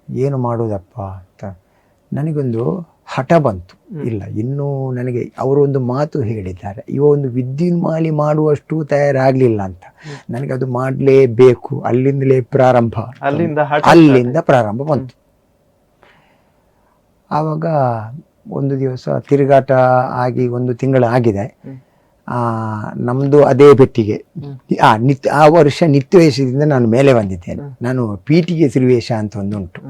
ಏನು ಮಾಡುವುದಪ್ಪ ಅಂತ ನನಗೊಂದು ಹಠ ಬಂತು. ಇಲ್ಲ, ಇನ್ನೂ ನನಗೆ ಅವರು ಒಂದು ಮಾತು ಹೇಳಿದ್ದಾರೆ, ಇವ ಒಂದು ವಿದ್ಯುನ್ಮಾಲಿ ಮಾಡುವಷ್ಟು ತಯಾರಾಗಲಿಲ್ಲ ಅಂತ. ನನಗೆ ಅದು ಮಾಡಲೇಬೇಕು, ಅಲ್ಲಿಂದಲೇ ಪ್ರಾರಂಭ, ಅಲ್ಲಿಂದ ಪ್ರಾರಂಭ ಬಂತು. ಆವಾಗ ಒಂದು ದಿವಸ ತಿರುಗಾಟ ಆಗಿ 1 ತಿಂಗಳು ಆಗಿದೆ. ನಮ್ಮದು ಅದೇ ಬೆಟ್ಟಿಗೆ ಆ ವರ್ಷ ನಿತ್ಯವೇಷದಿಂದ ನಾನು ಮೇಲೆ ಬಂದಿದ್ದೇನೆ. ನಾನು ಪೀಟಿಗೆ ಸಿರಿವೇಷ ಅಂತ ಒಂದುಂಟು,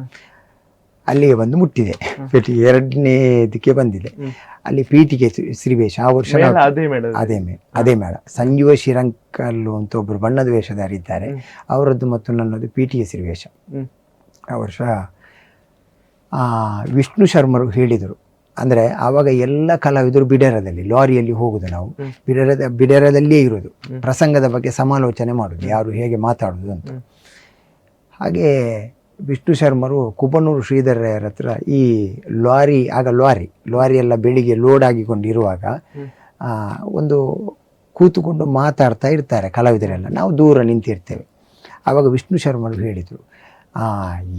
ಅಲ್ಲಿಗೆ ಬಂದು ಮುಟ್ಟಿದೆ. ಪೇಟಿಗೆ 2ನೇದಕ್ಕೆ ಬಂದಿದೆ. ಅಲ್ಲಿ ಪೀಟಿಗೆ ಸಿರಿವೇಷ ಆ ವರ್ಷ ಅದೇ ಮೇಳ. ಸಂಜೀವ ಶಿರಂಕಲ್ಲು ಅಂತ ಒಬ್ಬರು ಬಣ್ಣದ ವೇಷಧಾರಿದ್ದಾರೆ, ಅವರದ್ದು ಮತ್ತು ನನ್ನದು ಪೀಟಿಗೆ ಸಿರಿವೇಷ. ಆ ವರ್ಷ ವಿಷ್ಣು ಶರ್ಮರು ಹೇಳಿದರು, ಅಂದರೆ ಆವಾಗ ಎಲ್ಲ ಕಲಾವಿದರು ಬಿಡರದಲ್ಲಿ ಲಾರಿಯಲ್ಲಿ ಹೋಗುದು, ನಾವು ಬಿಡರದಲ್ಲಿಯೇ ಇರೋದು, ಪ್ರಸಂಗದ ಬಗ್ಗೆ ಸಮಾಲೋಚನೆ ಮಾಡೋದು, ಯಾರು ಹೇಗೆ ಮಾತಾಡೋದು ಅಂತ. ಹಾಗೆ ವಿಷ್ಣು ಶರ್ಮರು ಕುಬನೂರು ಶ್ರೀಧರಯ್ಯರ ಹತ್ರ ಈ ಲಾರಿ ಎಲ್ಲ ಬೆಳಿಗ್ಗೆ ಲೋಡ್ ಆಗಿಕೊಂಡಿರುವಾಗ ಒಂದು ಕೂತುಕೊಂಡು ಮಾತಾಡ್ತಾ ಇರ್ತಾರೆ ಕಲಾವಿದರೆಲ್ಲ, ನಾವು ದೂರ ನಿಂತಿರ್ತೇವೆ. ಆವಾಗ ವಿಷ್ಣು ಶರ್ಮರು ಹೇಳಿದರು,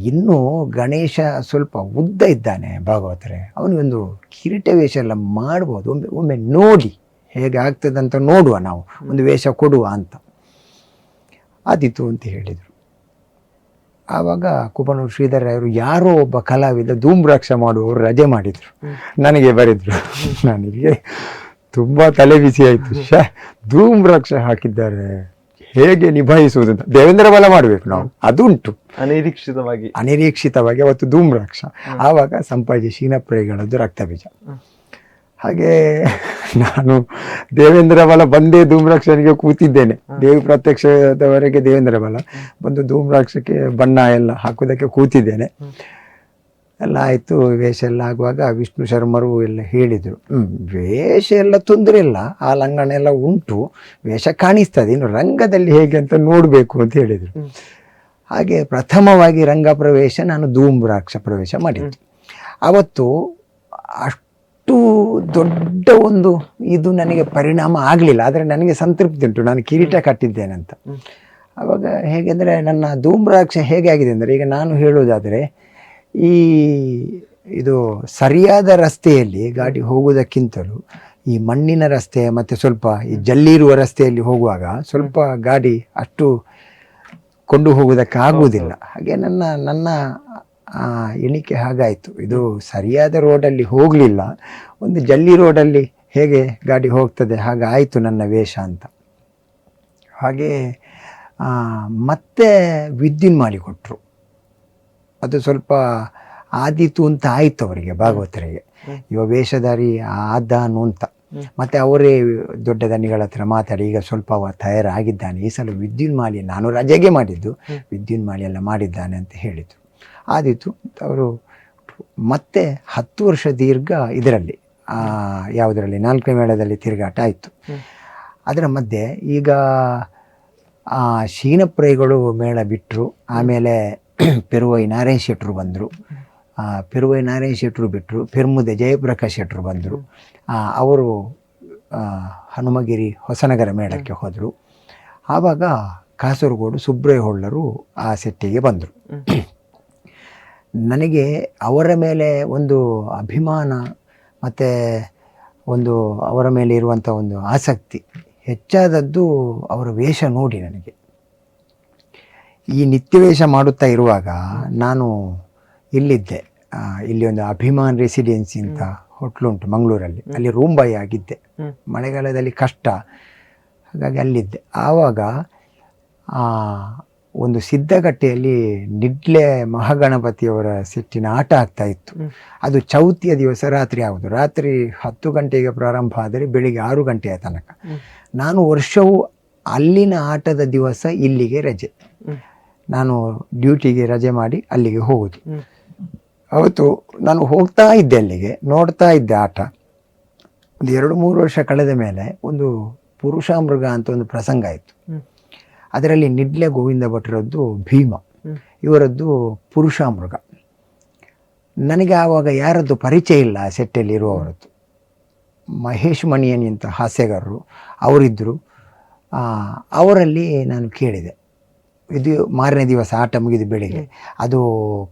ಇನ್ನೂ ಗಣೇಶ ಸ್ವಲ್ಪ ಉದ್ದ ಇದ್ದಾನೆ ಭಾಗವತರೇ, ಅವನಿಗೊಂದು ಕಿರೀಟ ವೇಷ ಎಲ್ಲ ಮಾಡ್ಬೋದು, ಒಮ್ಮೆ ನೋಡಿ ಹೇಗೆ ಆಗ್ತದಂತ ನೋಡುವ, ನಾವು ಒಂದು ವೇಷ ಕೊಡುವ ಅಂತ. ಆದಿತು ಅಂತ ಹೇಳಿದರು. ಆವಾಗ ಕುಪನೂರು ಶ್ರೀಧರರಾಯರು ಯಾರೋ ಒಬ್ಬ ಕಲಾವಿದ ಧೂಮ್ರಾಕ್ಷ ಮಾಡುವವರು ರಜೆ ಮಾಡಿದರು, ನನಗೆ ಬರೆದ್ರು. ನನಗೆ ತುಂಬ ತಲೆ ಬಿಸಿ ಆಯಿತು. ಧೂಮ್ರಾಕ್ಷ ಹಾಕಿದ್ದಾರೆ, ಹೇಗೆ ನಿಭಾಯಿಸುವುದು ಅಂತ. ದೇವೇಂದ್ರ ಬಲ ಮಾಡಬೇಕು ನಾವು, ಅದುಂಟು. ಅನಿರೀಕ್ಷಿತವಾಗಿ ಅವತ್ತು ಧೂಮ್ರಾಕ್ಷ. ಆವಾಗ ಸಂಪಾಜಿ ಶೀನಪ್ರೇಗಳದ್ದು ರಕ್ತಬೀಜ. ಹಾಗೆ ನಾನು ದೇವೇಂದ್ರ ಬಲ ಬಂದೇ ಧೂಮ್ರಾಕ್ಷನಿಗೆ ಕೂತಿದ್ದೇನೆ. ದೇವಿ ಪ್ರತ್ಯಕ್ಷದವರೆಗೆ ದೇವೇಂದ್ರ ಬಲ ಬಂದು ಧೂಮ್ರಾಕ್ಷಕ್ಕೆ ಬಣ್ಣ ಎಲ್ಲ ಹಾಕೋದಕ್ಕೆ ಕೂತಿದ್ದೇನೆ. ಎಲ್ಲ ಆಯಿತು. ವೇಷ ಎಲ್ಲ ಆಗುವಾಗ ವಿಷ್ಣು ಶರ್ಮರು ಎಲ್ಲ ಹೇಳಿದರು, ವೇಷ ಎಲ್ಲ ತೊಂದರೆ ಇಲ್ಲ, ಆ ಲಂಗಣ ಎಲ್ಲ ಉಂಟು, ವೇಷ ಕಾಣಿಸ್ತದೆ, ಇನ್ನು ರಂಗದಲ್ಲಿ ಹೇಗೆ ಅಂತ ನೋಡಬೇಕು ಅಂತ ಹೇಳಿದರು. ಹಾಗೆ ಪ್ರಥಮವಾಗಿ ರಂಗ ಪ್ರವೇಶ ನಾನು ಧೂಮ್ರಾಕ್ಷ ಪ್ರವೇಶ ಮಾಡಿದ್ದು. ಅವತ್ತು ಅಷ್ಟು ದೊಡ್ಡ ಒಂದು ಇದು ನನಗೆ ಪರಿಣಾಮ ಆಗಲಿಲ್ಲ, ಆದರೆ ನನಗೆ ಸಂತೃಪ್ತಿ ಉಂಟು, ನಾನು ಕಿರೀಟ ಕಟ್ಟಿದ್ದೇನಂತ. ಆವಾಗ ಹೇಗೆಂದರೆ ನನ್ನ ಧೂಮ್ರಾಕ್ಷ ಹೇಗೆ ಆಗಿದೆ ಅಂದರೆ, ಈಗ ನಾನು ಹೇಳುವುದಾದರೆ ಇದು ಸರಿಯಾದ ರಸ್ತೆಯಲ್ಲಿ ಗಾಡಿ ಹೋಗುವುದಕ್ಕಿಂತಲೂ ಈ ಮಣ್ಣಿನ ರಸ್ತೆ ಮತ್ತು ಸ್ವಲ್ಪ ಈ ಜಲ್ಲಿರುವ ರಸ್ತೆಯಲ್ಲಿ ಹೋಗುವಾಗ ಸ್ವಲ್ಪ ಗಾಡಿ ಅಷ್ಟು ಕೊಂಡು ಹೋಗುವುದಕ್ಕಾಗುವುದಿಲ್ಲ. ಹಾಗೆ ನನ್ನ ಎಣಿಕೆ ಹಾಗಾಯಿತು. ಇದು ಸರಿಯಾದ ರೋಡಲ್ಲಿ ಹೋಗಲಿಲ್ಲ, ಒಂದು ಜಲ್ಲಿ ರೋಡಲ್ಲಿ ಹೇಗೆ ಗಾಡಿ ಹೋಗ್ತದೆ ಹಾಗಾಯಿತು ನನ್ನ ವೇಷ ಅಂತ. ಹಾಗೆ ಮತ್ತೆ ವಿದ್ಯುನ್ ಮಾಡಿಕೊಟ್ರು. ಅದು ಸ್ವಲ್ಪ ಆದೀತು ಅಂತ ಆಯಿತು ಅವರಿಗೆ, ಭಾಗವತರಿಗೆ. ಇವ ವೇಷಧಾರಿ ಆದಾನು ಅಂತ. ಮತ್ತು ಅವರೇ ದೊಡ್ಡ ದನಿಗಳ ಹತ್ರ ಮಾತಾಡಿ, ಈಗ ಸ್ವಲ್ಪ ಅವ ತಯಾರಾಗಿದ್ದಾನೆ, ಈ ಸಲ ವಿದ್ಯುನ್ಮಾಲಿ, ನಾನು ರಜೆಗೆ ಮಾಡಿದ್ದು, ವಿದ್ಯುನ್ಮಾಲಿ ಎಲ್ಲ ಮಾಡಿದ್ದಾನೆ ಅಂತ ಹೇಳಿದರು. ಆದೀತು ಅವರು ಮತ್ತೆ 10 ವರ್ಷ ದೀರ್ಘ ಇದರಲ್ಲಿ ಯಾವುದರಲ್ಲಿ 4ನೇ ಮೇಳದಲ್ಲಿ ತಿರುಗಾಟ ಆಯಿತು. ಅದರ ಮಧ್ಯೆ ಈಗ ಶೀನಪ್ರೇಗಳು ಮೇಳ ಬಿಟ್ಟರು. ಆಮೇಲೆ ಪೆರುವೈ ನಾರಾಯಣ ಶೆಟ್ಟರು ಬಂದರು. ಪೆರುವೈ ನಾರಾಯಣ ಶೆಟ್ಟರು ಬಿಟ್ಟರು. ಪೆರ್ಮುದೆ ಜಯಪ್ರಕಾಶ್ ಶೆಟ್ಟರು ಬಂದರು. ಅವರು ಹನುಮಗಿರಿ ಹೊಸನಗರ ಮೇಳಕ್ಕೆ ಹೋದರು. ಆವಾಗ ಕಾಸರಗೋಡು ಸುಬ್ರಯ್ಯ ಹೊಳ್ಳರು ಆ ಸೆಟ್ಟಿಗೆ ಬಂದರು. ನನಗೆ ಅವರ ಮೇಲೆ ಒಂದು ಅಭಿಮಾನ ಮತ್ತು ಒಂದು ಅವರ ಮೇಲೆ ಇರುವಂಥ ಒಂದು ಆಸಕ್ತಿ ಹೆಚ್ಚಾದದ್ದು ಅವರ ವೇಷ ನೋಡಿ. ನನಗೆ ಈ ನಿತ್ಯವೇಷ ಮಾಡುತ್ತಾ ಇರುವಾಗ ನಾನು ಇಲ್ಲಿದ್ದೆ, ಇಲ್ಲಿ ಒಂದು ಅಭಿಮಾನ್ ರೆಸಿಡೆನ್ಸಿ ಅಂತ ಹೋಟ್ಲುಂಟು ಮಂಗಳೂರಲ್ಲಿ, ಅಲ್ಲಿ ರೂಮ್ ಬಾಯ್ ಆಗಿದ್ದೆ. ಮಳೆಗಾಲದಲ್ಲಿ ಕಷ್ಟ, ಹಾಗಾಗಿ ಅಲ್ಲಿದ್ದೆ. ಆವಾಗ ಒಂದು ಸಿದ್ದಗಟ್ಟೆಯಲ್ಲಿ ನಿಡ್ಲೆ ಮಹಾಗಣಪತಿಯವರ ಸೆಟ್ಟಿನ ಆಟ ಆಗ್ತಾ ಇತ್ತು. ಅದು ಚೌತಿಯ ದಿವಸ ರಾತ್ರಿ ಆಗೋದು. ರಾತ್ರಿ 10 ಗಂಟೆಗೆ ಪ್ರಾರಂಭ ಆದರೆ ಬೆಳಿಗ್ಗೆ 6 ಗಂಟೆಯ ತನಕ. ನಾನು ವರ್ಷವೂ ಅಲ್ಲಿನ ಆಟದ ದಿವಸ ಇಲ್ಲಿಗೆ ರಜೆ, ನಾನು ಡ್ಯೂಟಿಗೆ ರಜೆ ಮಾಡಿ ಅಲ್ಲಿಗೆ ಹೋಗೋದು. ಅವತ್ತು ನಾನು ಹೋಗ್ತಾ ಇದ್ದೆ ಅಲ್ಲಿಗೆ, ನೋಡ್ತಾ ಇದ್ದೆ ಆಟ. ಒಂದು 2-3 ವರ್ಷ ಕಳೆದ ಮೇಲೆ ಒಂದು ಪುರುಷಾಮೃಗ ಅಂತ ಒಂದು ಪ್ರಸಂಗ ಆಯಿತು. ಅದರಲ್ಲಿ ನಿಡ್ಲೆ ಗೋವಿಂದ ಭಟ್ರದ್ದು ಭೀಮ, ಇವರದ್ದು ಪುರುಷಾಮೃಗ. ನನಗೆ ಆವಾಗ ಯಾರದ್ದು ಪರಿಚಯ ಇಲ್ಲ ಆ ಸೆಟ್ಟಲ್ಲಿ ಇರುವವರದ್ದು. ಮಹೇಶ್ ಮಣಿಯನಿ ಅಂತ ಹಾಸ್ಯಗಾರರು ಅವರಿದ್ದರು. ಅವರಲ್ಲಿ ನಾನು ಕೇಳಿದೆ, ಇದು ಮಾರನೇ ದಿವಸ ಆಟ ಮುಗಿದು ಬೆಳಿಗ್ಗೆ, ಅದು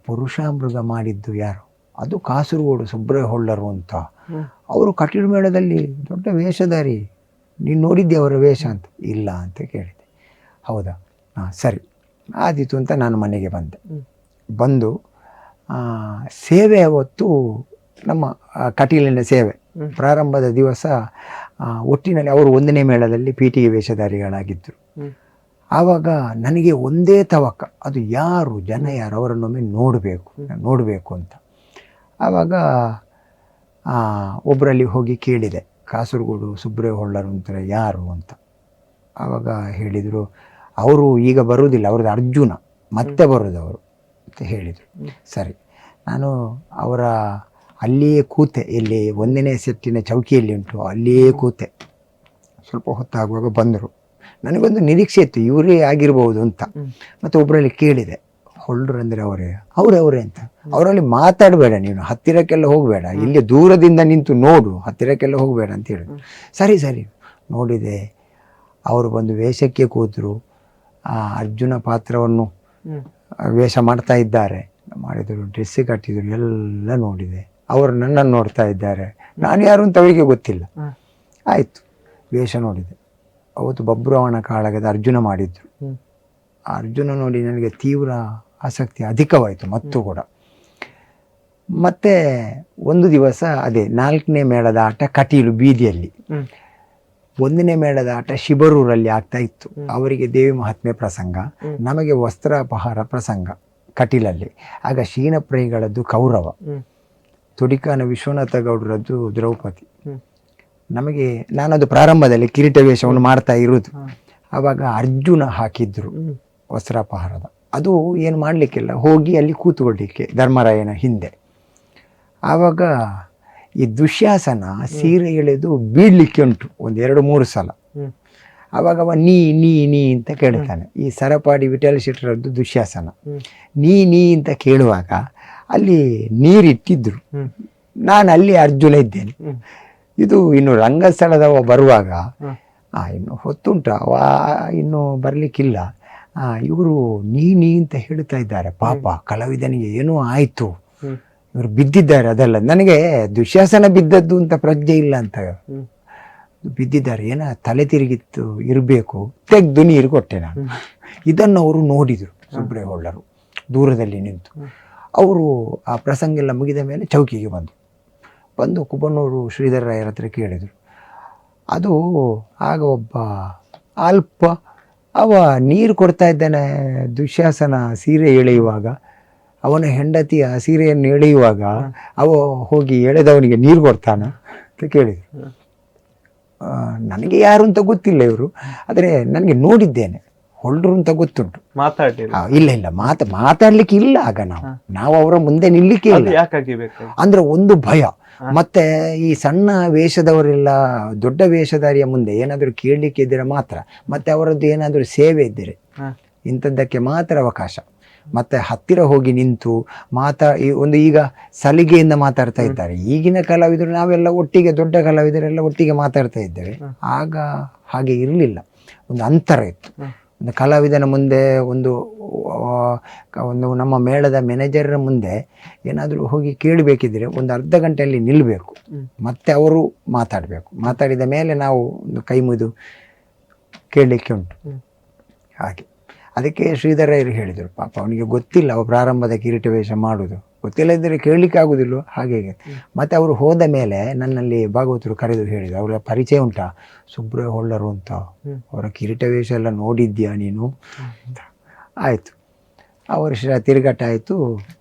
ಪುರುಷಾಮೃಗ ಮಾಡಿದ್ದು ಯಾರು? ಅದು ಕಾಸರಗೋಡು ಸುಬ್ರಯ್ಯ ಹೊಳ್ಳರು ಅಂತ. ಅವರು ಕಟೀಲು ಮೇಳದಲ್ಲಿ ದೊಡ್ಡ ವೇಷಧಾರಿ, ನೀನು ನೋಡಿದ್ದೆ ಅವರ ವೇಷ ಅಂತ? ಇಲ್ಲ ಅಂತ ಕೇಳಿದೆ. ಹೌದಾ, ಸರಿ ಆದೀತು ಅಂತ ನಾನು ಮನೆಗೆ ಬಂದು ಸೇವೆ ಹೊತ್ತು ನಮ್ಮ ಕಟೀಲಿನ ಸೇವೆ ಪ್ರಾರಂಭದ ದಿವಸ ಒಟ್ಟಿನಲ್ಲಿ ಅವರು 1ನೇ ಮೇಳದಲ್ಲಿ ಪೀಠಿಗೆ ವೇಷಧಾರಿಗಳಾಗಿದ್ದರು. ಆವಾಗ ನನಗೆ ಒಂದೇ ತವಕ, ಅದು ಯಾರು ಜನ ಯಾರು, ಅವರನ್ನೊಮ್ಮೆ ನೋಡಬೇಕು ಅಂತ. ಆವಾಗ ಒಬ್ಬರಲ್ಲಿ ಹೋಗಿ ಕೇಳಿದೆ, ಕಾಸರಗೋಡು ಸುಬ್ರಯ್ಯ ಹೊಳ್ಳರು ಅಂತಾರೆ ಯಾರು ಅಂತ. ಆವಾಗ ಹೇಳಿದರು, ಅವರು ಈಗ ಬರುವುದಿಲ್ಲ, ಅವ್ರದ್ದು ಅರ್ಜುನ ಮತ್ತೆ ಬರೋದು ಅವರು ಅಂತ ಹೇಳಿದರು. ಸರಿ, ನಾನು ಅವರ ಅಲ್ಲಿಯೇ ಕೂತೆ, ಇಲ್ಲಿ 1ನೇ ಸೆಟ್ಟಿನ ಚೌಕಿಯಲ್ಲಿ ಉಂಟು, ಅಲ್ಲಿಯೇ ಕೂತೆ. ಸ್ವಲ್ಪ ಹೊತ್ತಾಗುವಾಗ ಬಂದರು. ನನಗೊಂದು ನಿರೀಕ್ಷೆ ಇತ್ತು, ಇವರೇ ಆಗಿರ್ಬೋದು ಅಂತ. ಮತ್ತು ಒಬ್ಬರಲ್ಲಿ ಕೇಳಿದೆ, ಹೊಳ್ಳರು ಅಂದರೆ ಅವರೇ ಅಂತ. ಅವರಲ್ಲಿ ಮಾತಾಡಬೇಡ, ನೀನು ಹತ್ತಿರಕ್ಕೆಲ್ಲ ಹೋಗಬೇಡ, ಇಲ್ಲಿ ದೂರದಿಂದ ನಿಂತು ನೋಡು, ಹತ್ತಿರಕ್ಕೆಲ್ಲ ಹೋಗಬೇಡ ಅಂತ ಹೇಳಿದ್ರು. ಸರಿ ನೋಡಿದೆ. ಅವರು ಬಂದು ವೇಷಕ್ಕೆ ಕೂತರು. ಅರ್ಜುನ ಪಾತ್ರವನ್ನು ವೇಷ ಮಾಡ್ತಾ ಇದ್ದಾರೆ, ಮಾಡಿದರು, ಡ್ರೆಸ್ ಕಟ್ಟಿದರು, ಎಲ್ಲ ನೋಡಿದೆ. ಅವರು ನನ್ನನ್ನು ನೋಡ್ತಾ ಇದ್ದಾರೆ, ನಾನು ಯಾರು ಅಂತ ಅವರಿಗೆ ಗೊತ್ತಿಲ್ಲ. ಆಯಿತು, ವೇಷ ನೋಡಿದೆ. ಅವತ್ತು ಬಬ್ರುವನ ಕಾಳಗದ ಅರ್ಜುನ ಮಾಡಿದ್ರು. ಅರ್ಜುನ ನೋಡಿ ನನಗೆ ತೀವ್ರ ಆಸಕ್ತಿ ಅಧಿಕವಾಯಿತು ಮತ್ತು ಕೂಡ. ಮತ್ತೆ ಒಂದು ದಿವಸ ಅದೇ 4ನೇ ಮೇಳದ ಆಟ ಕಟೀಲು ಬೀದಿಯಲ್ಲಿ, 1ನೇ ಮೇಳದ ಆಟ ಶಿಬರೂರಲ್ಲಿ ಆಗ್ತಾ ಇತ್ತು. ಅವರಿಗೆ ದೇವಿ ಮಹಾತ್ಮೆ ಪ್ರಸಂಗ, ನಮಗೆ ವಸ್ತ್ರಾಪಹಾರ ಪ್ರಸಂಗ ಕಟೀಲಲ್ಲಿ. ಆಗ ಶೀನಪ್ರೇಯಿಗಳದ್ದು ಕೌರವ, ತುಡಿಕಾನ ವಿಶ್ವನಾಥ ಗೌಡರದ್ದು ದ್ರೌಪದಿ. ನಮಗೆ ನಾನದು ಪ್ರಾರಂಭದಲ್ಲಿ ಕಿರೀಟ ವೇಷವನ್ನು ಮಾಡ್ತಾ ಇರುವುದು. ಆವಾಗ ಅರ್ಜುನ ಹಾಕಿದ್ರು ವಸ್ತ್ರಾಪಹಾರದ. ಅದು ಏನು ಮಾಡಲಿಕ್ಕಿಲ್ಲ, ಹೋಗಿ ಅಲ್ಲಿ ಕೂತ್ಕೊಳ್ಳಿಕ್ಕೆ ಧರ್ಮರಾಯನ ಹಿಂದೆ. ಆವಾಗ ಈ ದುಶ್ಯಾಸನ ಸೀರೆ ಎಳೆದು ಬೀಳಲಿಕ್ಕೆ ಉಂಟು ಒಂದು 2-3 ಸಲ. ಆವಾಗ ಅವ ನೀ ಅಂತ ಕೇಳ್ತಾನೆ. ಈ ಸರಪಾಡಿ ವಿಠಲ ಶೆಟ್ಟರದ್ದು ದುಶ್ಯಾಸನ. ನೀ ಅಂತ ಕೇಳುವಾಗ ಅಲ್ಲಿ ನೀರಿಟ್ಟಿದ್ರು, ನಾನು ಅಲ್ಲಿ ಅರ್ಜುನ ಇದ್ದೇನೆ. ಇದು ಇನ್ನು ರಂಗಸ್ಥಳದವ ಬರುವಾಗ ಇನ್ನು ಹೊತ್ತುಂಟ, ಅವ ಇನ್ನು ಬರಲಿಕ್ಕಿಲ್ಲ. ಇವರು ನೀ ಅಂತ ಹೇಳ್ತಾ ಇದ್ದಾರೆ. ಪಾಪ ಕಲಾವಿದನಿಗೆ ಏನೋ ಆಯಿತು, ಇವರು ಬಿದ್ದಿದ್ದಾರೆ. ಅದಲ್ಲ, ನನಗೆ ದುಶ್ಯಾಸನ ಬಿದ್ದದ್ದು ಅಂತ ಪ್ರಜ್ಞೆ ಇಲ್ಲ ಅಂತ, ಬಿದ್ದಿದ್ದಾರೆ, ಏನ ತಲೆ ತಿರುಗಿತ್ತು ಇರಬೇಕು, ತೆಗೆದು ನೀರು ಕೊಟ್ಟೆ ನಾನು. ಇದನ್ನು ಅವರು ನೋಡಿದರು ಸುಬ್ರೇ ಹೊಳ್ಳರು ದೂರದಲ್ಲಿ ನಿಂತು. ಅವರು ಆ ಪ್ರಸಂಗ ಎಲ್ಲ ಮುಗಿದ ಮೇಲೆ ಚೌಕಿಗೆ ಬಂದು ಕುಬಣ್ಣೂರು ಶ್ರೀಧರ ರಾಯರ ಹತ್ರ ಕೇಳಿದರು. ಅದು ಆಗ ಒಬ್ಬ ಅಲ್ಪ ಅವ ನೀರು ಕೊಡ್ತಾ ಇದ್ದಾನೆ, ದುಶ್ಯಾಸನ ಸೀರೆ ಎಳೆಯುವಾಗ, ಅವನ ಹೆಂಡತಿಯ ಸೀರೆಯನ್ನು ಎಳೆಯುವಾಗ ಅವ ಹೋಗಿ ಎಳೆದವನಿಗೆ ನೀರು ಕೊಡ್ತಾನ ಅಂತ ಕೇಳಿದರು. ನನಗೆ ಯಾರು ಅಂತ ಗೊತ್ತಿಲ್ಲ ಇವರು, ಆದರೆ ನನಗೆ ನೋಡಿದ್ದೇನೆ, ಹೊಳ್ಳರು ಅಂತ ಗೊತ್ತುಂಟು. ಇಲ್ಲ ಮಾತಾಡ್ಲಿಕ್ಕೆ ಇಲ್ಲ. ಆಗ ನಾವು ಅವರ ಮುಂದೆ ನಿಲ್ಲಿಕ್ಕೆ ಇಲ್ಲ. ಅಂದ್ರೆ ಒಂದು ಭಯ. ಮತ್ತೆ ಈ ಸಣ್ಣ ವೇಷದವರೆಲ್ಲ ದೊಡ್ಡ ವೇಷಧಾರಿಯ ಮುಂದೆ ಏನಾದರೂ ಕೇಳಲಿಕ್ಕೆ ಇದ್ದರೆ ಮಾತ್ರ, ಮತ್ತೆ ಅವರದ್ದು ಏನಾದರೂ ಸೇವೆ ಇದ್ದರೆ ಇಂಥದ್ದಕ್ಕೆ ಮಾತ್ರ ಅವಕಾಶ. ಮತ್ತೆ ಹತ್ತಿರ ಹೋಗಿ ನಿಂತು ಈಗ ಸಲಿಗೆಯಿಂದ ಮಾತಾಡ್ತಾ ಇದ್ದಾರೆ. ಈಗಿನ ಕಲಾವಿದರು ನಾವೆಲ್ಲ ಒಟ್ಟಿಗೆ, ದೊಡ್ಡ ಕಲಾವಿದರೆಲ್ಲ ಒಟ್ಟಿಗೆ ಮಾತಾಡ್ತಾ ಇದ್ದೇವೆ. ಆಗ ಹಾಗೆ ಇರಲಿಲ್ಲ, ಒಂದು ಅಂತರ ಇತ್ತು. ಒಂದು ಕಲಾವಿದನ ಮುಂದೆ ಒಂದು ನಮ್ಮ ಮೇಳದ ಮ್ಯಾನೇಜರ್ ಮುಂದೆ ಏನಾದರೂ ಹೋಗಿ ಕೇಳಬೇಕಿದ್ರೆ ಒಂದು ಅರ್ಧ ಗಂಟೆಯಲ್ಲಿ ನಿಲ್ಲಬೇಕು, ಮತ್ತೆ ಅವರು ಮಾತಾಡಬೇಕು. ಮಾತಾಡಿದ ಮೇಲೆ ನಾವು ಒಂದು ಕೈ ಮುಗಿದು ಕೇಳಲಿಕ್ಕೆ ಉಂಟು. ಹಾಗೆ ಅದಕ್ಕೆ ಶ್ರೀಧರಯ್ಯರು ಹೇಳಿದರು, ಪಾಪ ಅವನಿಗೆ ಗೊತ್ತಿಲ್ಲ, ಅವ ಪ್ರಾರಂಭದ ಕಿರೀಟ ವೇಷ ಮಾಡೋದು ಗೊತ್ತಿಲ್ಲ ಇದ್ದರೆ ಕೇಳಲಿಕ್ಕೆ ಆಗೋದಿಲ್ಲ ಹಾಗೆ. ಮತ್ತು ಅವರು ಹೋದ ಮೇಲೆ ನನ್ನಲ್ಲಿ ಭಾಗವತರು ಕರೆದು ಹೇಳಿದರು, ಅವರ ಪರಿಚಯ ಉಂಟಾ ಸುಬ್ರೇ ಹೊಳ್ಳರು ಅಂತ, ಅವರ ಕಿರೀಟ ವೇಷ ಎಲ್ಲ ನೋಡಿದ್ಯಾ ನೀನು? ಆಯಿತು, ಆ ವರ್ಷ ತಿರುಗಾಟ ಆಯಿತು.